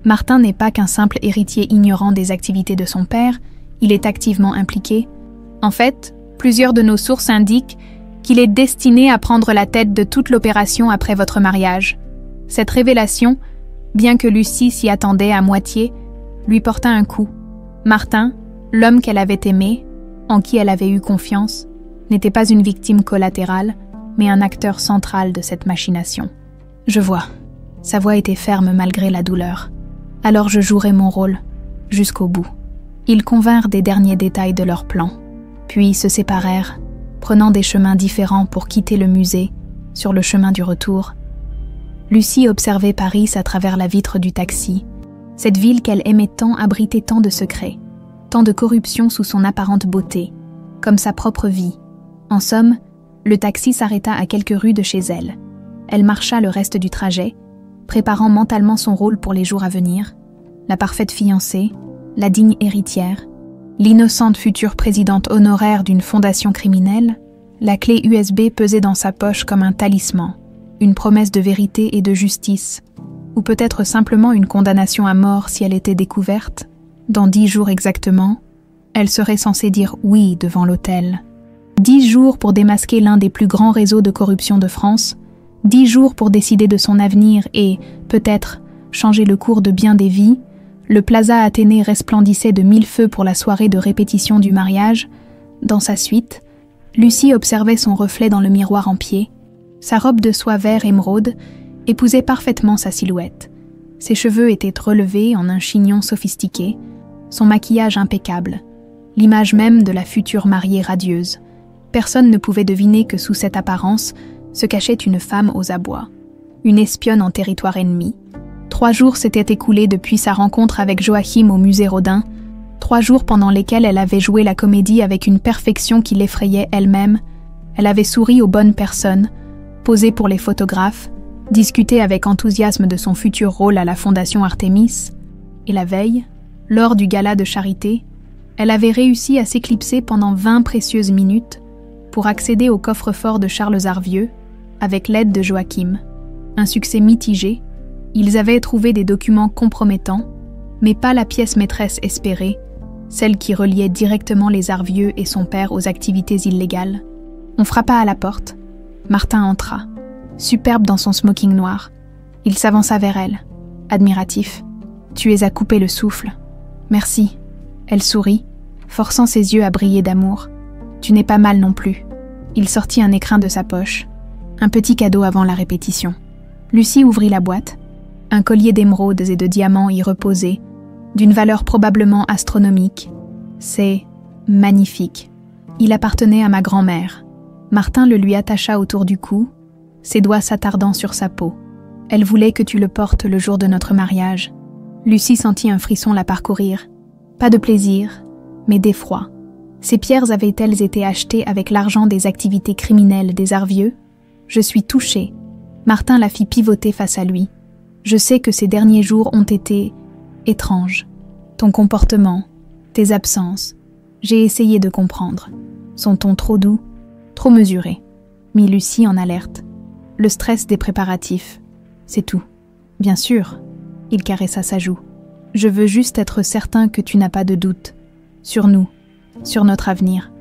Martin n'est pas qu'un simple héritier ignorant des activités de son père, il est activement impliqué. En fait, plusieurs de nos sources indiquent qu'il est destiné à prendre la tête de toute l'opération après votre mariage. Cette révélation, bien que Lucie s'y attendait à moitié, lui porta un coup. Martin, l'homme qu'elle avait aimé, en qui elle avait eu confiance, n'était pas une victime collatérale, mais un acteur central de cette machination. Je vois. Sa voix était ferme malgré la douleur. Alors je jouerai mon rôle, jusqu'au bout. Ils convinrent des derniers détails de leur plan, puis se séparèrent, prenant des chemins différents pour quitter le musée, sur le chemin du retour. Lucie observait Paris à travers la vitre du taxi. Cette ville qu'elle aimait tant abritait tant de secrets, tant de corruption sous son apparente beauté, comme sa propre vie. En somme, le taxi s'arrêta à quelques rues de chez elle. Elle marcha le reste du trajet, préparant mentalement son rôle pour les jours à venir, la parfaite fiancée, la digne héritière, l'innocente future présidente honoraire d'une fondation criminelle. La clé USB pesait dans sa poche comme un talisman, une promesse de vérité et de justice, ou peut-être simplement une condamnation à mort si elle était découverte. Dans 10 jours exactement, elle serait censée dire oui devant l'autel. 10 jours pour démasquer l'un des plus grands réseaux de corruption de France, 10 jours pour décider de son avenir et, peut-être, changer le cours de bien des vies. Le Plaza Athénée resplendissait de 1000 feux pour la soirée de répétition du mariage. Dans sa suite, Lucie observait son reflet dans le miroir en pied. Sa robe de soie vert émeraude épousait parfaitement sa silhouette. Ses cheveux étaient relevés en un chignon sophistiqué, son maquillage impeccable, l'image même de la future mariée radieuse. Personne ne pouvait deviner que sous cette apparence se cachait une femme aux abois, une espionne en territoire ennemi. 3 jours s'étaient écoulés depuis sa rencontre avec Joachim au musée Rodin, 3 jours pendant lesquels elle avait joué la comédie avec une perfection qui l'effrayait elle-même. Elle avait souri aux bonnes personnes, posé pour les photographes, discuté avec enthousiasme de son futur rôle à la Fondation Artemis. Et la veille, lors du gala de charité, elle avait réussi à s'éclipser pendant 20 précieuses minutes pour accéder au coffre-fort de Charles Arvieux avec l'aide de Joachim. Un succès mitigé, ils avaient trouvé des documents compromettants, mais pas la pièce maîtresse espérée, celle qui reliait directement les Arvieux et son père aux activités illégales. On frappa à la porte. Martin entra, superbe dans son smoking noir. Il s'avança vers elle, admiratif. « Tu es à couper le souffle. »« Merci. » Elle sourit, forçant ses yeux à briller d'amour. « Tu n'es pas mal non plus. » Il sortit un écrin de sa poche. Un petit cadeau avant la répétition. Lucie ouvrit la boîte. Un collier d'émeraudes et de diamants y reposait, d'une valeur probablement astronomique. C'est magnifique. Il appartenait à ma grand-mère. Martin le lui attacha autour du cou, ses doigts s'attardant sur sa peau. Elle voulait que tu le portes le jour de notre mariage. Lucie sentit un frisson la parcourir. Pas de plaisir, mais d'effroi. Ces pierres avaient-elles été achetées avec l'argent des activités criminelles des Arvieux? Je suis touchée. Martin la fit pivoter face à lui. Je sais que ces derniers jours ont été étranges. Ton comportement, tes absences. J'ai essayé de comprendre. Son ton trop doux, trop mesuré. Mit Lucie en alerte. Le stress des préparatifs. C'est tout. Bien sûr. Il caressa sa joue. Je veux juste être certain que tu n'as pas de doute. Sur nous, sur notre avenir.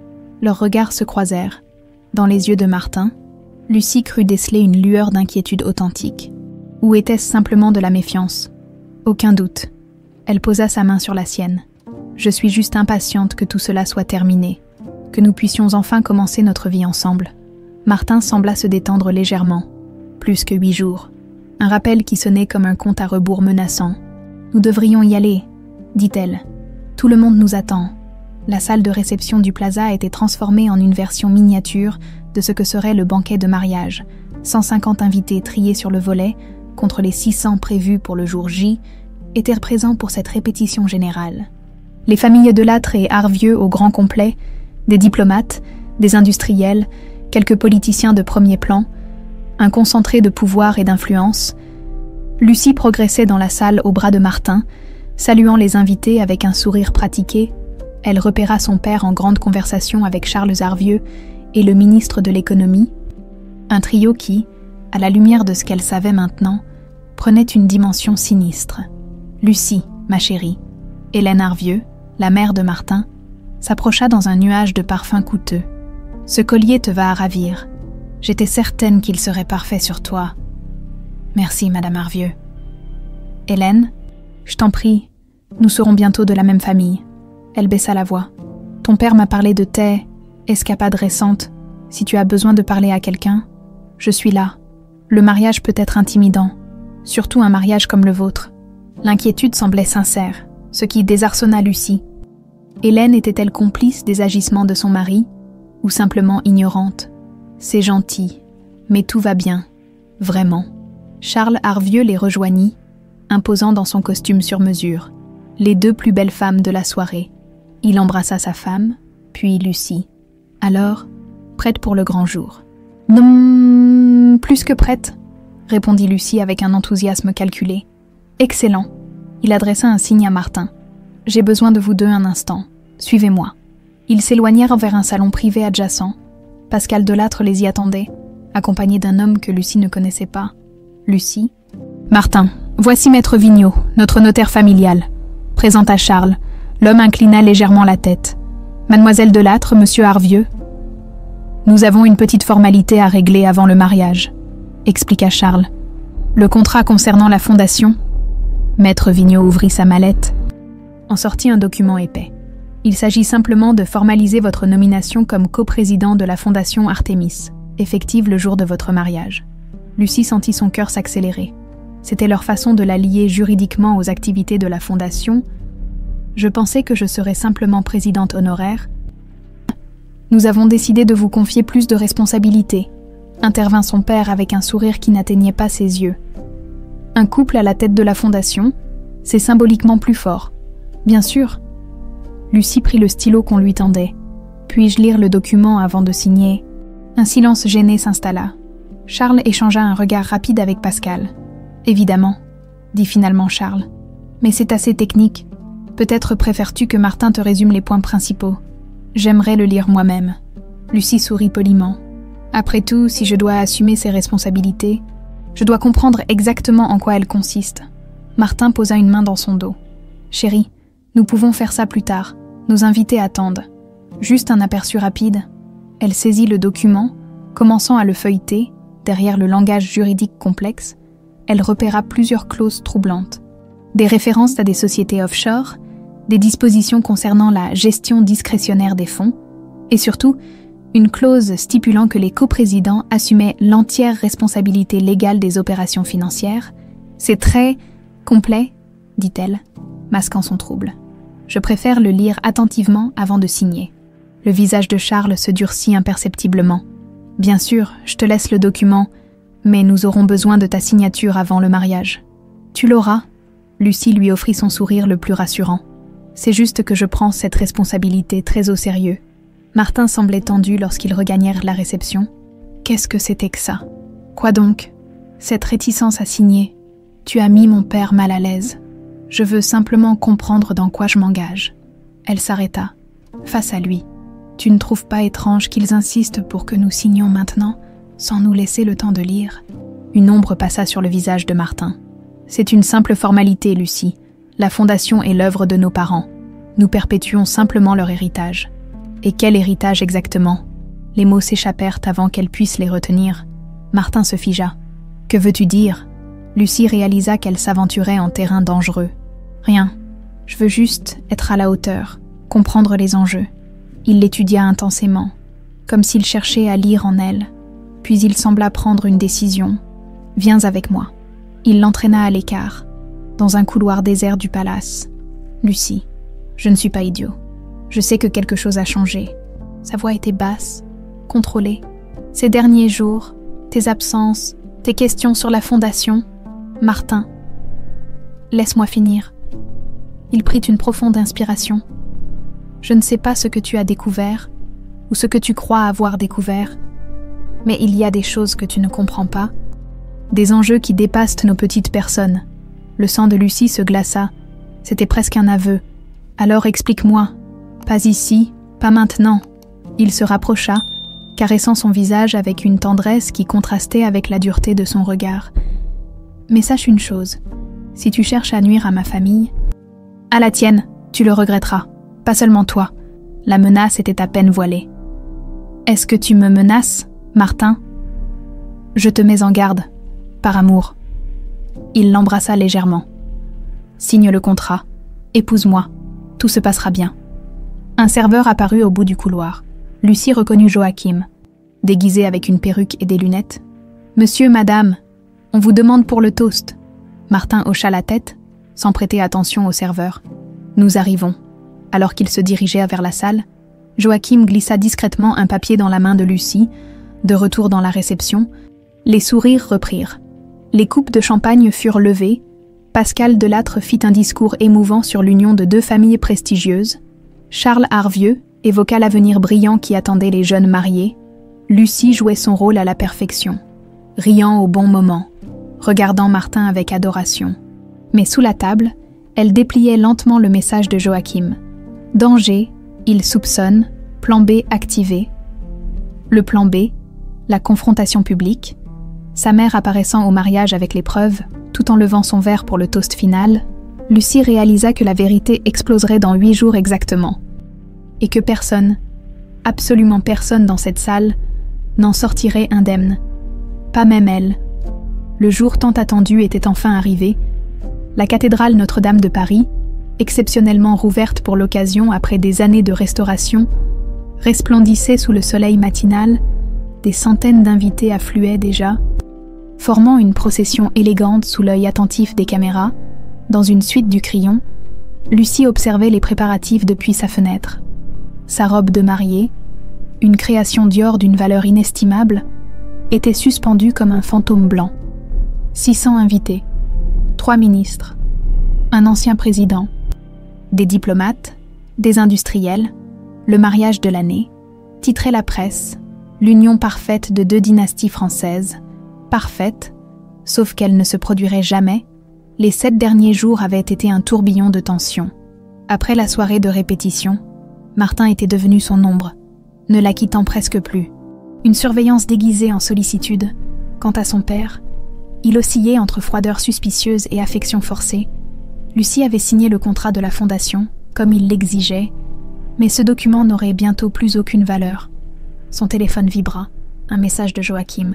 Leurs regards se croisèrent. Dans les yeux de Martin, Lucie crut déceler une lueur d'inquiétude authentique. Ou était-ce simplement de la méfiance? Aucun doute. Elle posa sa main sur la sienne. Je suis juste impatiente que tout cela soit terminé, que nous puissions enfin commencer notre vie ensemble. Martin sembla se détendre légèrement. Plus que 8 jours. Un rappel qui sonnait comme un compte à rebours menaçant. Nous devrions y aller, dit-elle. Tout le monde nous attend. La salle de réception du plaza a été transformée en une version miniature de ce que serait le banquet de mariage. 150 invités triés sur le volet, contre les 600 prévus pour le jour J, étaient présents pour cette répétition générale. Les familles de Lattre et Arvieux au grand complet, des diplomates, des industriels, quelques politiciens de premier plan, un concentré de pouvoir et d'influence. Lucie progressait dans la salle au bras de Martin, saluant les invités avec un sourire pratiqué. Elle repéra son père en grande conversation avec Charles Arvieux et le ministre de l'économie, un trio qui, à la lumière de ce qu'elle savait maintenant, prenait une dimension sinistre. Lucie, ma chérie, Hélène Arvieux, la mère de Martin, s'approcha dans un nuage de parfums coûteux. Ce collier te va à ravir. J'étais certaine qu'il serait parfait sur toi. Merci, Madame Arvieux. Hélène, je t'en prie, nous serons bientôt de la même famille. Elle baissa la voix. Ton père m'a parlé de tes escapades récentes. Si tu as besoin de parler à quelqu'un, je suis là. Le mariage peut être intimidant, surtout un mariage comme le vôtre. L'inquiétude semblait sincère, ce qui désarçonna Lucie. Hélène était-elle complice des agissements de son mari, ou simplement ignorante? C'est gentil, mais tout va bien, vraiment. Charles Arvieux les rejoignit, imposant dans son costume sur mesure, les 2 plus belles femmes de la soirée. Il embrassa sa femme, puis Lucie. Alors, prête pour le grand jour. Non, plus que prête, répondit Lucie avec un enthousiasme calculé. Excellent. Il adressa un signe à Martin. J'ai besoin de vous deux un instant. Suivez-moi. Ils s'éloignèrent vers un salon privé adjacent. Pascal Delattre les y attendait, accompagné d'un homme que Lucie ne connaissait pas. Lucie. Martin, voici Maître Vigneault, notre notaire familial. Présenta Charles. L'homme inclina légèrement la tête. Mademoiselle Delattre, monsieur Arvieux. Nous avons une petite formalité à régler avant le mariage, expliqua Charles. Le contrat concernant la fondation. Maître Vigneault ouvrit sa mallette, en sortit un document épais. Il s'agit simplement de formaliser votre nomination comme coprésident de la fondation Artémis, effective le jour de votre mariage. Lucie sentit son cœur s'accélérer. C'était leur façon de la lier juridiquement aux activités de la fondation. Je pensais que je serais simplement présidente honoraire. Nous avons décidé de vous confier plus de responsabilités, intervint son père avec un sourire qui n'atteignait pas ses yeux. Un couple à la tête de la fondation, c'est symboliquement plus fort. Bien sûr. Lucie prit le stylo qu'on lui tendait. Puis-je lire le document avant de signer? Un silence gêné s'installa. Charles échangea un regard rapide avec Pascal. Évidemment, dit finalement Charles. Mais c'est assez technique. Peut-être préfères-tu que Martin te résume les points principaux. J'aimerais le lire moi-même. Lucie sourit poliment. Après tout, si je dois assumer ces responsabilités, je dois comprendre exactement en quoi elles consistent. Martin posa une main dans son dos. Chérie, nous pouvons faire ça plus tard. Nos invités attendent. Juste un aperçu rapide. Elle saisit le document, commençant à le feuilleter, derrière le langage juridique complexe, elle repéra plusieurs clauses troublantes. Des références à des sociétés offshore, des dispositions concernant la gestion discrétionnaire des fonds, et surtout, une clause stipulant que les coprésidents assumaient l'entière responsabilité légale des opérations financières. C'est très complet, dit-elle, masquant son trouble. Je préfère le lire attentivement avant de signer. Le visage de Charles se durcit imperceptiblement. Bien sûr, je te laisse le document, mais nous aurons besoin de ta signature avant le mariage. Tu l'auras. Lucie lui offrit son sourire le plus rassurant. C'est juste que je prends cette responsabilité très au sérieux. Martin semblait tendu lorsqu'ils regagnèrent la réception. Qu'est-ce que c'était que ça? Quoi donc? Cette réticence à signer. Tu as mis mon père mal à l'aise. Je veux simplement comprendre dans quoi je m'engage. Elle s'arrêta, face à lui. Tu ne trouves pas étrange qu'ils insistent pour que nous signions maintenant, sans nous laisser le temps de lire? Une ombre passa sur le visage de Martin. C'est une simple formalité, Lucie. La fondation est l'œuvre de nos parents. Nous perpétuons simplement leur héritage. Et quel héritage exactement? Les mots s'échappèrent avant qu'elle puisse les retenir. Martin se figea. Que veux-tu dire? Lucie réalisa qu'elle s'aventurait en terrain dangereux. Rien. Je veux juste être à la hauteur, comprendre les enjeux. Il l'étudia intensément, comme s'il cherchait à lire en elle. Puis il sembla prendre une décision. Viens avec moi. Il l'entraîna à l'écart, dans un couloir désert du palace. Lucie, je ne suis pas idiot. Je sais que quelque chose a changé. Sa voix était basse, contrôlée. Ces derniers jours, tes absences, tes questions sur la fondation. Martin, laisse-moi finir. Il prit une profonde inspiration. Je ne sais pas ce que tu as découvert, ou ce que tu crois avoir découvert, mais il y a des choses que tu ne comprends pas, des enjeux qui dépassent nos petites personnes. Le sang de Lucie se glaça. C'était presque un aveu. Alors explique-moi. Pas ici, pas maintenant. Il se rapprocha, caressant son visage avec une tendresse qui contrastait avec la dureté de son regard. Mais sache une chose, si tu cherches à nuire à ma famille, à la tienne, tu le regretteras. Pas seulement toi. La menace était à peine voilée. Est-ce que tu me menaces, Martin? Je te mets en garde. Par amour. Il l'embrassa légèrement. Signe le contrat. Épouse-moi. Tout se passera bien. Un serveur apparut au bout du couloir. Lucie reconnut Joachim, déguisé avec une perruque et des lunettes. Monsieur, madame, on vous demande pour le toast. Martin hocha la tête, sans prêter attention au serveur. Nous arrivons. Alors qu'il se dirigeait vers la salle, Joachim glissa discrètement un papier dans la main de Lucie. De retour dans la réception, les sourires reprirent. Les coupes de champagne furent levées. Pascal Delattre fit un discours émouvant sur l'union de deux familles prestigieuses. Charles Harvieux évoqua l'avenir brillant qui attendait les jeunes mariés. Lucie jouait son rôle à la perfection, riant au bon moment, regardant Martin avec adoration. Mais sous la table, elle dépliait lentement le message de Joachim. Danger, il soupçonne, plan B activé. Le plan B, la confrontation publique. Sa mère apparaissant au mariage avec les preuves, tout en levant son verre pour le toast final, Lucie réalisa que la vérité exploserait dans 8 jours exactement. Et que personne, absolument personne dans cette salle, n'en sortirait indemne. Pas même elle. Le jour tant attendu était enfin arrivé. La cathédrale Notre-Dame de Paris, exceptionnellement rouverte pour l'occasion après des années de restauration, resplendissait sous le soleil matinal. Des centaines d'invités affluaient déjà, formant une procession élégante sous l'œil attentif des caméras. Dans une suite du Crillon, Lucie observait les préparatifs depuis sa fenêtre. Sa robe de mariée, une création Dior d'une valeur inestimable, était suspendue comme un fantôme blanc. 600 invités, 3 ministres, un ancien président, des diplomates, des industriels, le mariage de l'année, titrait la presse, l'union parfaite de 2 dynasties françaises, parfaite, sauf qu'elle ne se produirait jamais. Les 7 derniers jours avaient été un tourbillon de tension. Après la soirée de répétition, Martin était devenu son ombre, ne la quittant presque plus. Une surveillance déguisée en sollicitude. Quant à son père, il oscillait entre froideur suspicieuse et affection forcée. Lucie avait signé le contrat de la fondation, comme il l'exigeait, Mais ce document n'aurait bientôt plus aucune valeur. Son téléphone vibra, un message de Joachim.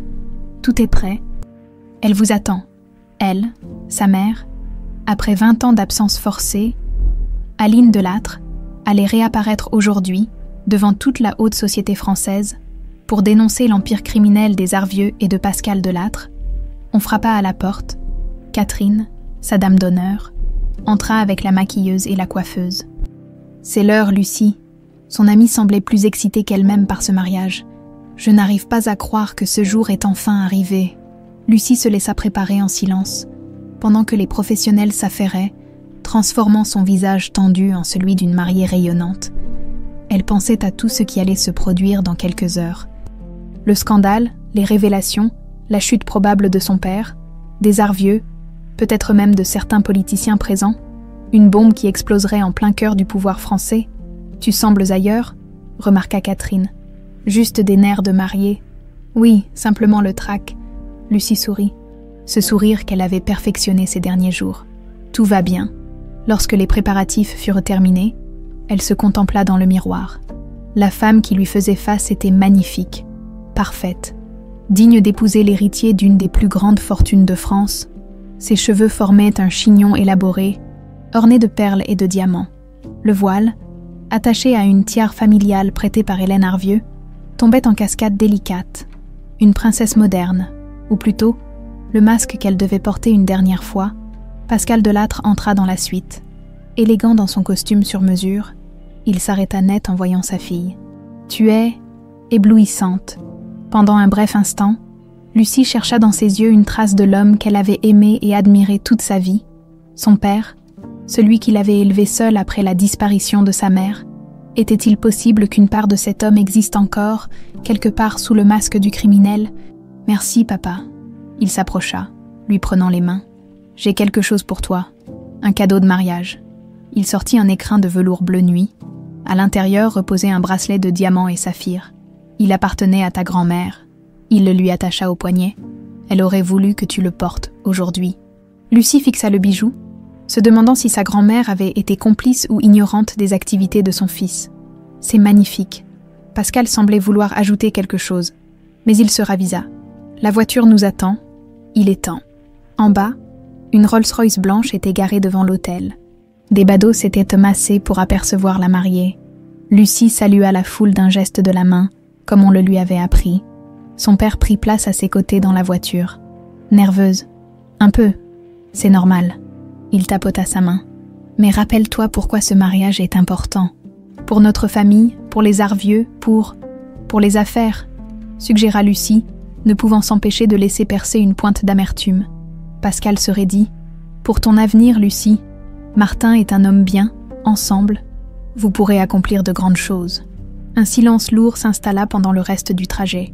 Tout est prêt. Elle vous attend. Elle, sa mère, après 20 ans d'absence forcée, Aline Delattre allait réapparaître aujourd'hui devant toute la haute société française pour dénoncer l'empire criminel des Arvieux et de Pascal Delattre. On frappa à la porte. Catherine, sa dame d'honneur, entra avec la maquilleuse et la coiffeuse. « C'est l'heure, Lucie. » Son amie semblait plus excitée qu'elle-même par ce mariage. « Je n'arrive pas à croire que ce jour est enfin arrivé. » Lucie se laissa préparer en silence, pendant que les professionnels s'affairaient, transformant son visage tendu en celui d'une mariée rayonnante. Elle pensait à tout ce qui allait se produire dans quelques heures. Le scandale, les révélations, la chute probable de son père, des Arvieux, peut-être même de certains politiciens présents, une bombe qui exploserait en plein cœur du pouvoir français. « Tu sembles ailleurs » remarqua Catherine. « Juste des nerfs de mariée. »« Oui, simplement le trac. » Lucie sourit. Ce sourire qu'elle avait perfectionné ces derniers jours. Tout va bien. Lorsque les préparatifs furent terminés, elle se contempla dans le miroir. La femme qui lui faisait face était magnifique, parfaite, digne d'épouser l'héritier d'une des plus grandes fortunes de France. Ses cheveux formaient un chignon élaboré, orné de perles et de diamants. Le voile, attaché à une tiare familiale prêtée par Hélène Arvieux, tombait en cascade délicate. Une princesse moderne, ou plutôt, le masque qu'elle devait porter une dernière fois, Pascal Delattre entra dans la suite. Élégant dans son costume sur mesure, il s'arrêta net en voyant sa fille. « Tu es éblouissante. » Pendant un bref instant, Lucie chercha dans ses yeux une trace de l'homme qu'elle avait aimé et admiré toute sa vie. Son père, celui qui l'avait élevé seul après la disparition de sa mère. Était-il possible qu'une part de cet homme existe encore, quelque part sous le masque du criminel ? « Merci, papa. » Il s'approcha, lui prenant les mains. « J'ai quelque chose pour toi. Un cadeau de mariage. » Il sortit un écrin de velours bleu nuit. À l'intérieur reposait un bracelet de diamants et saphirs. Il appartenait à ta grand-mère. Il le lui attacha au poignet. Elle aurait voulu que tu le portes aujourd'hui. Lucie fixa le bijou, se demandant si sa grand-mère avait été complice ou ignorante des activités de son fils. C'est magnifique. Pascal semblait vouloir ajouter quelque chose, mais il se ravisa. La voiture nous attend. Il est temps. En bas, une Rolls-Royce blanche était garée devant l'hôtel. Des badauds s'étaient massés pour apercevoir la mariée. Lucie salua la foule d'un geste de la main, comme on le lui avait appris. Son père prit place à ses côtés dans la voiture. Nerveuse. Un peu. C'est normal. Il tapota sa main. Mais rappelle-toi pourquoi ce mariage est important. Pour notre famille, pour les Arvieux, pour les affaires, suggéra Lucie, ne pouvant s'empêcher de laisser percer une pointe d'amertume. Pascal se raidit. Pour ton avenir, Lucie, Martin est un homme bien, ensemble, vous pourrez accomplir de grandes choses. Un silence lourd s'installa pendant le reste du trajet.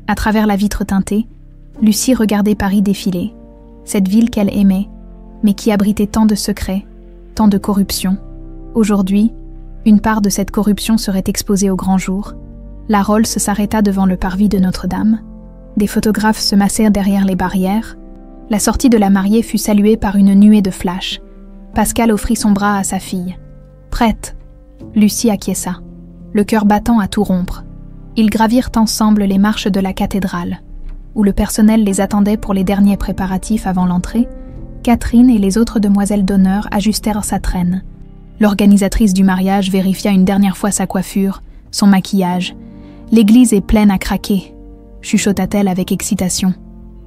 À travers la vitre teintée, Lucie regardait Paris défiler, cette ville qu'elle aimait, mais qui abritait tant de secrets, tant de corruption. Aujourd'hui, une part de cette corruption serait exposée au grand jour. La Rolls s'arrêta devant le parvis de Notre-Dame. Des photographes se massèrent derrière les barrières. La sortie de la mariée fut saluée par une nuée de flashs. Pascal offrit son bras à sa fille. « Prête !» Lucie acquiesça, le cœur battant à tout rompre. Ils gravirent ensemble les marches de la cathédrale, où le personnel les attendait pour les derniers préparatifs avant l'entrée. Catherine et les autres demoiselles d'honneur ajustèrent sa traîne. L'organisatrice du mariage vérifia une dernière fois sa coiffure, son maquillage. « L'église est pleine à craquer », chuchota-t-elle avec excitation.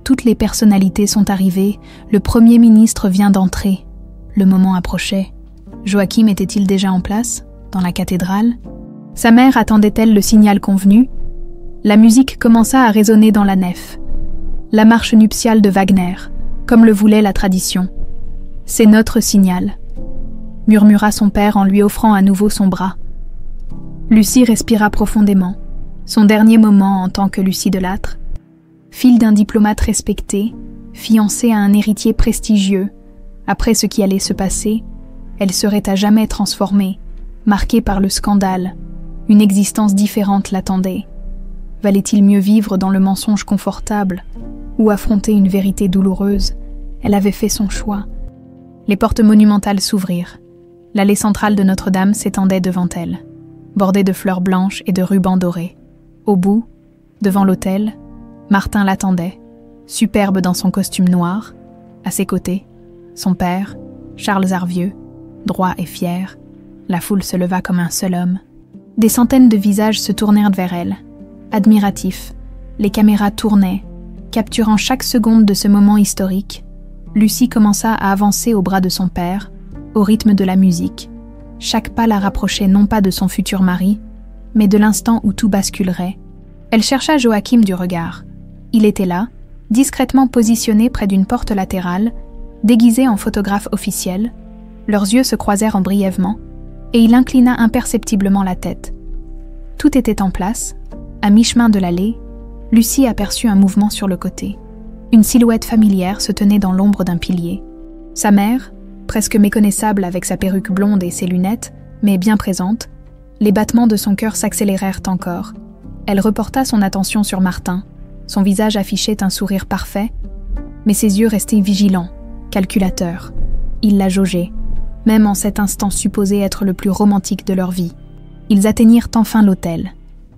Toutes les personnalités sont arrivées, le Premier ministre vient d'entrer. Le moment approchait. Joachim était-il déjà en place, dans la cathédrale? Sa mère attendait-elle le signal convenu? La musique commença à résonner dans la nef. La marche nuptiale de Wagner, comme le voulait la tradition. « C'est notre signal », murmura son père en lui offrant à nouveau son bras. Lucie respira profondément, son dernier moment en tant que Lucie Delattre. Fille d'un diplomate respecté, fiancée à un héritier prestigieux, après ce qui allait se passer, elle serait à jamais transformée, marquée par le scandale. Une existence différente l'attendait. Valait-il mieux vivre dans le mensonge confortable ou affronter une vérité douloureuse? Elle avait fait son choix. Les portes monumentales s'ouvrirent. L'allée centrale de Notre-Dame s'étendait devant elle. bordée de fleurs blanches et de rubans dorés. Au bout, devant l'autel, Martin l'attendait, superbe dans son costume noir. À ses côtés, son père, Charles Arvieux, droit et fier. La foule se leva comme un seul homme. Des centaines de visages se tournèrent vers elle. Admiratifs, les caméras tournaient, capturant chaque seconde de ce moment historique. Lucie commença à avancer au bras de son père, au rythme de la musique. Chaque pas la rapprochait non pas de son futur mari, mais de l'instant où tout basculerait. Elle chercha Joachim du regard. Il était là, discrètement positionné près d'une porte latérale, déguisé en photographe officiel. Leurs yeux se croisèrent brièvement, et il inclina imperceptiblement la tête. Tout était en place. À mi-chemin de l'allée, Lucie aperçut un mouvement sur le côté. Une silhouette familière se tenait dans l'ombre d'un pilier. Sa mère, presque méconnaissable avec sa perruque blonde et ses lunettes, mais bien présente, les battements de son cœur s'accélérèrent encore. Elle reporta son attention sur Martin. Son visage affichait un sourire parfait, mais ses yeux restaient vigilants, calculateurs. Il la jaugeait, même en cet instant supposé être le plus romantique de leur vie. Ils atteignirent enfin l'hôtel.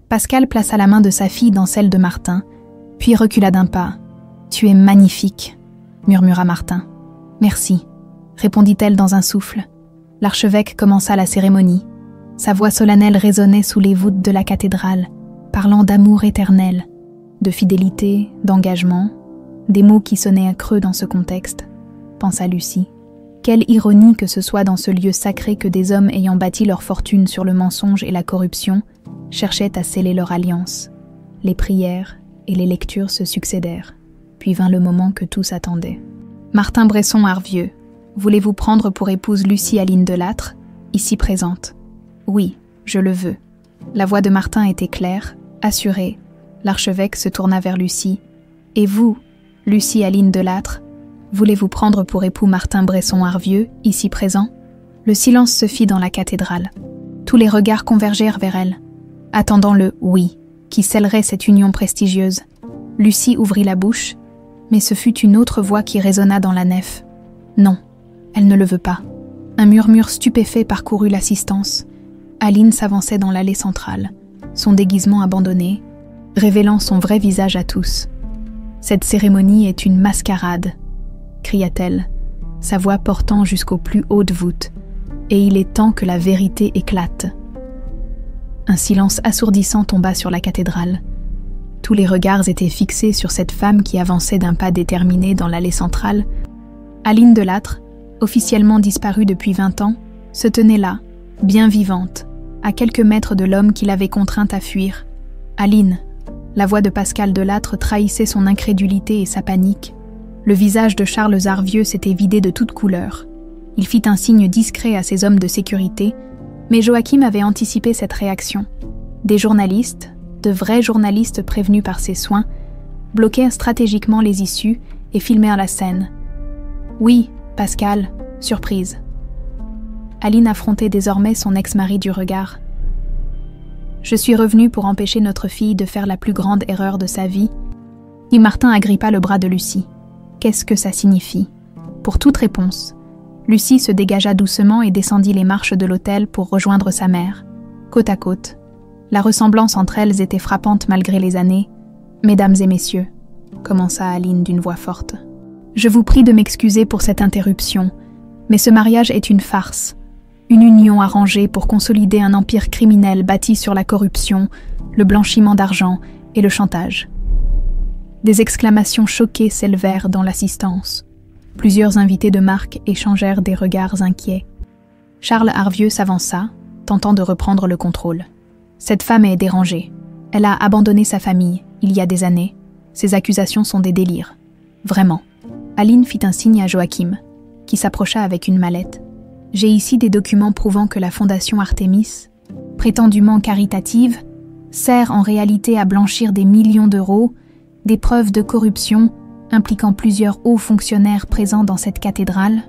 Pascal plaça la main de sa fille dans celle de Martin, puis recula d'un pas. « Tu es magnifique », murmura Martin. « Merci », répondit-elle dans un souffle. L'archevêque commença la cérémonie. Sa voix solennelle résonnait sous les voûtes de la cathédrale, parlant d'amour éternel, de fidélité, d'engagement, des mots qui sonnaient creux dans ce contexte, pensa Lucie. Quelle ironie que ce soit dans ce lieu sacré que des hommes ayant bâti leur fortune sur le mensonge et la corruption cherchaient à sceller leur alliance. Les prières et les lectures se succédèrent, puis vint le moment que tous attendaient. Martin Bresson Arvieux, voulez-vous prendre pour épouse Lucie Aline Delattre, ici présente? Oui, je le veux. La voix de Martin était claire, assurée. L'archevêque se tourna vers Lucie. Et vous, Lucie Aline Delattre, voulez-vous prendre pour époux Martin Bresson Arvieux, ici présent? Le silence se fit dans la cathédrale. Tous les regards convergèrent vers elle, attendant le « oui » qui scellerait cette union prestigieuse. Lucie ouvrit la bouche, mais ce fut une autre voix qui résonna dans la nef. Non, elle ne le veut pas. Un murmure stupéfait parcourut l'assistance. Aline s'avançait dans l'allée centrale, son déguisement abandonné, révélant son vrai visage à tous. « Cette cérémonie est une mascarade », cria-t-elle, sa voix portant jusqu'aux plus hautes voûtes, et il est temps que la vérité éclate. Un silence assourdissant tomba sur la cathédrale. Tous les regards étaient fixés sur cette femme qui avançait d'un pas déterminé dans l'allée centrale. Aline Delattre, officiellement disparue depuis 20 ans, se tenait là, bien vivante, à quelques mètres de l'homme qui l'avait contrainte à fuir. Aline, la voix de Pascal Delattre trahissait son incrédulité et sa panique. Le visage de Charles Arvieux s'était vidé de toute couleur. Il fit un signe discret à ses hommes de sécurité, mais Joachim avait anticipé cette réaction. Des journalistes, de vrais journalistes prévenus par ses soins, bloquèrent stratégiquement les issues et filmèrent la scène. Oui, Pascal, surprise. Aline affrontait désormais son ex-mari du regard. Je suis revenue pour empêcher notre fille de faire la plus grande erreur de sa vie. Et Martin agrippa le bras de Lucie. Qu'est-ce que ça signifie? Pour toute réponse, Lucie se dégagea doucement et descendit les marches de l'hôtel pour rejoindre sa mère. Côte à côte, la ressemblance entre elles était frappante malgré les années. « Mesdames et messieurs », commença Aline d'une voix forte, « je vous prie de m'excuser pour cette interruption, mais ce mariage est une farce, une union arrangée pour consolider un empire criminel bâti sur la corruption, le blanchiment d'argent et le chantage. » Des exclamations choquées s'élevèrent dans l'assistance. Plusieurs invités de marque échangèrent des regards inquiets. Charles Arvieux s'avança, tentant de reprendre le contrôle. Cette femme est dérangée. Elle a abandonné sa famille, il y a des années. Ces accusations sont des délires. Vraiment. Aline fit un signe à Joachim, qui s'approcha avec une mallette. J'ai ici des documents prouvant que la fondation Artémis, prétendument caritative, sert en réalité à blanchir des millions d'euros, des preuves de corruption impliquant plusieurs hauts fonctionnaires présents dans cette cathédrale.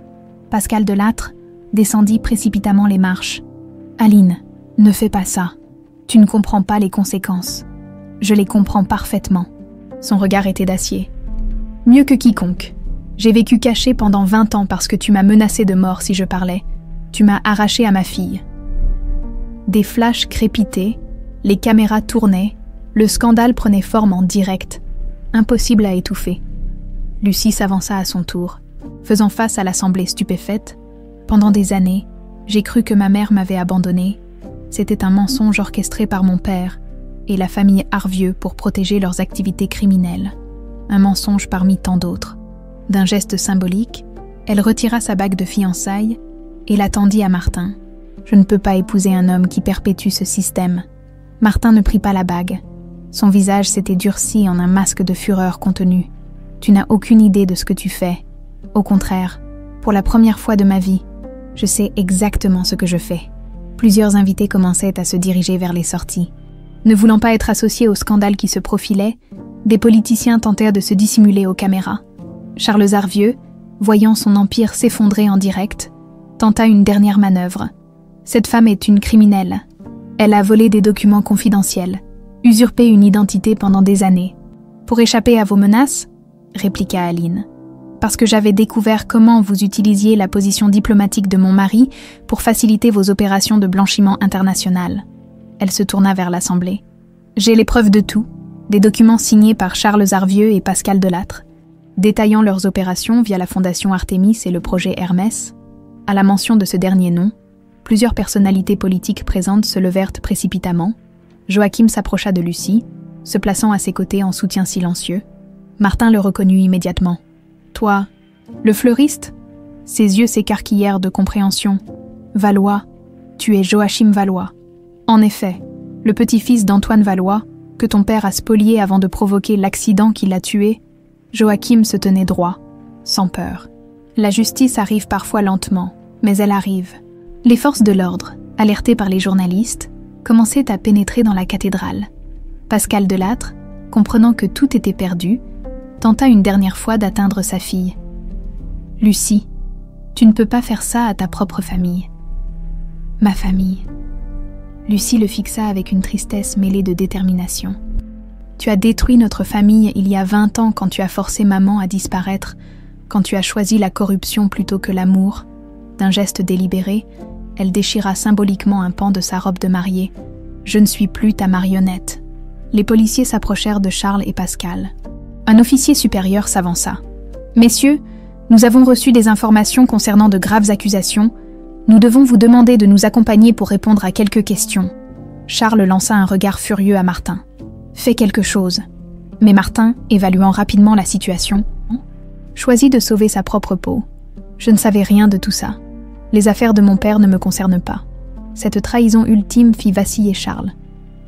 Pascal Delattre descendit précipitamment les marches. « Aline, ne fais pas ça. Tu ne comprends pas les conséquences. Je les comprends parfaitement. » Son regard était d'acier. « Mieux que quiconque. J'ai vécu caché pendant 20 ans parce que tu m'as menacé de mort si je parlais. Tu m'as arraché à ma fille. » Des flashs crépitaient, les caméras tournaient, le scandale prenait forme en direct. Impossible à étouffer. Lucie s'avança à son tour, faisant face à l'assemblée stupéfaite. Pendant des années, j'ai cru que ma mère m'avait abandonnée. C'était un mensonge orchestré par mon père et la famille Arvieux pour protéger leurs activités criminelles. Un mensonge parmi tant d'autres. D'un geste symbolique, elle retira sa bague de fiançailles et la tendit à Martin. Je ne peux pas épouser un homme qui perpétue ce système. Martin ne prit pas la bague. Son visage s'était durci en un masque de fureur contenu. Tu n'as aucune idée de ce que tu fais. Au contraire, pour la première fois de ma vie, je sais exactement ce que je fais. Plusieurs invités commençaient à se diriger vers les sorties. Ne voulant pas être associés au scandale qui se profilait, des politiciens tentèrent de se dissimuler aux caméras. Charles Arvieux, voyant son empire s'effondrer en direct, tenta une dernière manœuvre. Cette femme est une criminelle. Elle a volé des documents confidentiels, usurpé une identité pendant des années. Pour échapper à vos menaces, répliqua Aline. Parce que j'avais découvert comment vous utilisiez la position diplomatique de mon mari pour faciliter vos opérations de blanchiment international. Elle se tourna vers l'Assemblée. J'ai les preuves de tout, des documents signés par Charles Arvieux et Pascal Delattre, détaillant leurs opérations via la Fondation Artémis et le projet Hermès. À la mention de ce dernier nom, plusieurs personnalités politiques présentes se levèrent précipitamment. Joachim s'approcha de Lucie, se plaçant à ses côtés en soutien silencieux. Martin le reconnut immédiatement. « Toi, le fleuriste ?» Ses yeux s'écarquillèrent de compréhension. « Valois, tu es Joachim Valois. » En effet, le petit-fils d'Antoine Valois, que ton père a spolié avant de provoquer l'accident qui l'a tué, Joachim se tenait droit, sans peur. La justice arrive parfois lentement, mais elle arrive. Les forces de l'ordre, alertées par les journalistes, commençaient à pénétrer dans la cathédrale. Pascal Delattre, comprenant que tout était perdu, tenta une dernière fois d'atteindre sa fille. « Lucie, tu ne peux pas faire ça à ta propre famille. »« Ma famille. » Lucie le fixa avec une tristesse mêlée de détermination. « Tu as détruit notre famille il y a 20 ans quand tu as forcé maman à disparaître, quand tu as choisi la corruption plutôt que l'amour. » D'un geste délibéré, elle déchira symboliquement un pan de sa robe de mariée. « Je ne suis plus ta marionnette. » Les policiers s'approchèrent de Charles et Pascal. Un officier supérieur s'avança. « Messieurs, nous avons reçu des informations concernant de graves accusations. Nous devons vous demander de nous accompagner pour répondre à quelques questions. » Charles lança un regard furieux à Martin. « Fais quelque chose. » Mais Martin, évaluant rapidement la situation, choisit de sauver sa propre peau. « Je ne savais rien de tout ça. Les affaires de mon père ne me concernent pas. » Cette trahison ultime fit vaciller Charles.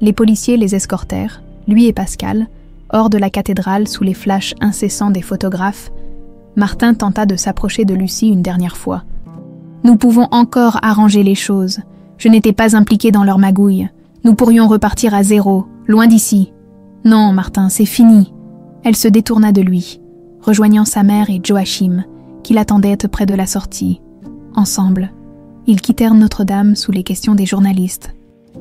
Les policiers les escortèrent, lui et Pascal, hors de la cathédrale sous les flashs incessants des photographes. Martin tenta de s'approcher de Lucie une dernière fois. « Nous pouvons encore arranger les choses. Je n'étais pas impliqué dans leur magouille. Nous pourrions repartir à zéro, loin d'ici. »« Non, Martin, c'est fini. » Elle se détourna de lui, rejoignant sa mère et Joachim, qui l'attendaient près de la sortie. Ensemble, ils quittèrent Notre-Dame sous les questions des journalistes,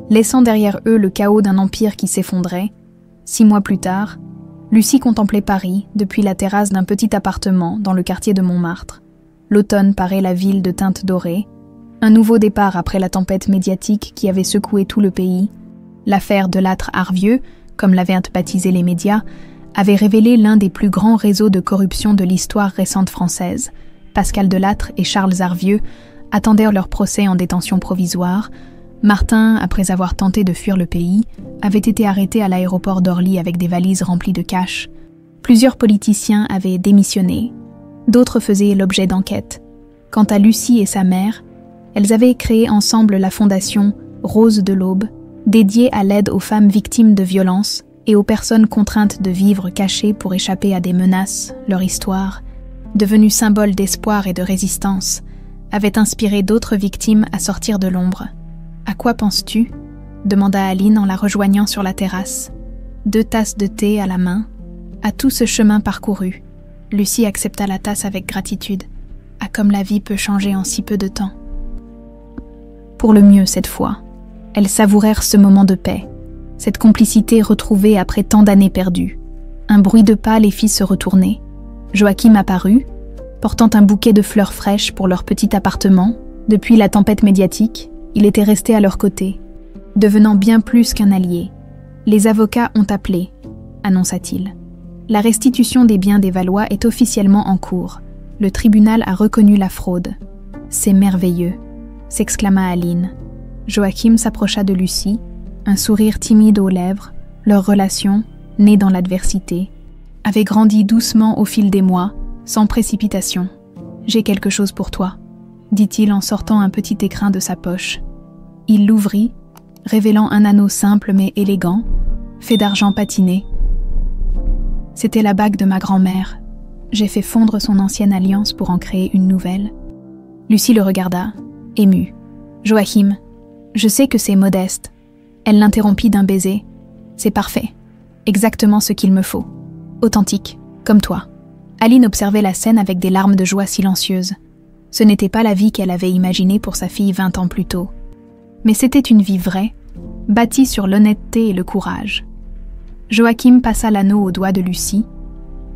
laissant derrière eux le chaos d'un empire qui s'effondrait. 6 mois plus tard, Lucie contemplait Paris depuis la terrasse d'un petit appartement dans le quartier de Montmartre. L'automne parait la ville de teintes dorées. Un nouveau départ après la tempête médiatique qui avait secoué tout le pays. L'affaire Delattre-Arvieux, comme l'avaient baptisé les médias, avait révélé l'un des plus grands réseaux de corruption de l'histoire récente française. Pascal Delattre et Charles Arvieux attendèrent leur procès en détention provisoire. Martin, après avoir tenté de fuir le pays, avait été arrêté à l'aéroport d'Orly avec des valises remplies de cash. Plusieurs politiciens avaient démissionné. D'autres faisaient l'objet d'enquêtes. Quant à Lucie et sa mère, elles avaient créé ensemble la fondation Rose de l'Aube, dédiée à l'aide aux femmes victimes de violences et aux personnes contraintes de vivre cachées pour échapper à des menaces. Leur histoire, devenue symbole d'espoir et de résistance, avait inspiré d'autres victimes à sortir de l'ombre. « À quoi penses-tu » demanda Aline en la rejoignant sur la terrasse. 2 tasses de thé à la main. À tout ce chemin parcouru, Lucie accepta la tasse avec gratitude. Ah, comme la vie peut changer en si peu de temps. Pour le mieux cette fois. Elles savourèrent ce moment de paix, cette complicité retrouvée après tant d'années perdues. Un bruit de pas les fit se retourner. Joachim apparut, portant un bouquet de fleurs fraîches pour leur petit appartement. Depuis la tempête médiatique, il était resté à leur côté. devenant bien plus qu'un allié. Les avocats ont appelé, annonça-t-il. La restitution des biens des Valois est officiellement en cours. Le tribunal a reconnu la fraude. C'est merveilleux, s'exclama Aline. Joachim s'approcha de Lucie, un sourire timide aux lèvres. Leur relation, née dans l'adversité, avait grandi doucement au fil des mois, sans précipitation. « J'ai quelque chose pour toi », dit-il en sortant un petit écrin de sa poche. Il l'ouvrit, révélant un anneau simple mais élégant, fait d'argent patiné. C'était la bague de ma grand-mère. J'ai fait fondre son ancienne alliance pour en créer une nouvelle. Lucie le regarda, émue. « Joachim, je sais que c'est modeste. » Elle l'interrompit d'un baiser. « C'est parfait. Exactement ce qu'il me faut. Authentique, comme toi. » Aline observait la scène avec des larmes de joie silencieuses. Ce n'était pas la vie qu'elle avait imaginée pour sa fille 20 ans plus tôt. Mais c'était une vie vraie, bâtie sur l'honnêteté et le courage. Joachim passa l'anneau au doigt de Lucie,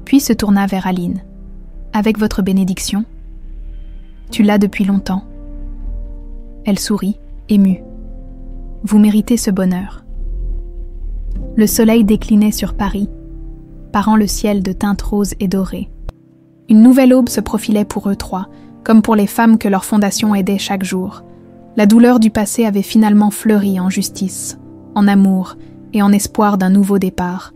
puis se tourna vers Aline. « Avec votre bénédiction, tu l'as depuis longtemps. » Elle sourit, émue. « Vous méritez ce bonheur. » Le soleil déclinait sur Paris, parant le ciel de teintes roses et dorées. Une nouvelle aube se profilait pour eux trois, comme pour les femmes que leur fondation aidait chaque jour. La douleur du passé avait finalement fleuri en justice, en amour et en espoir d'un nouveau départ.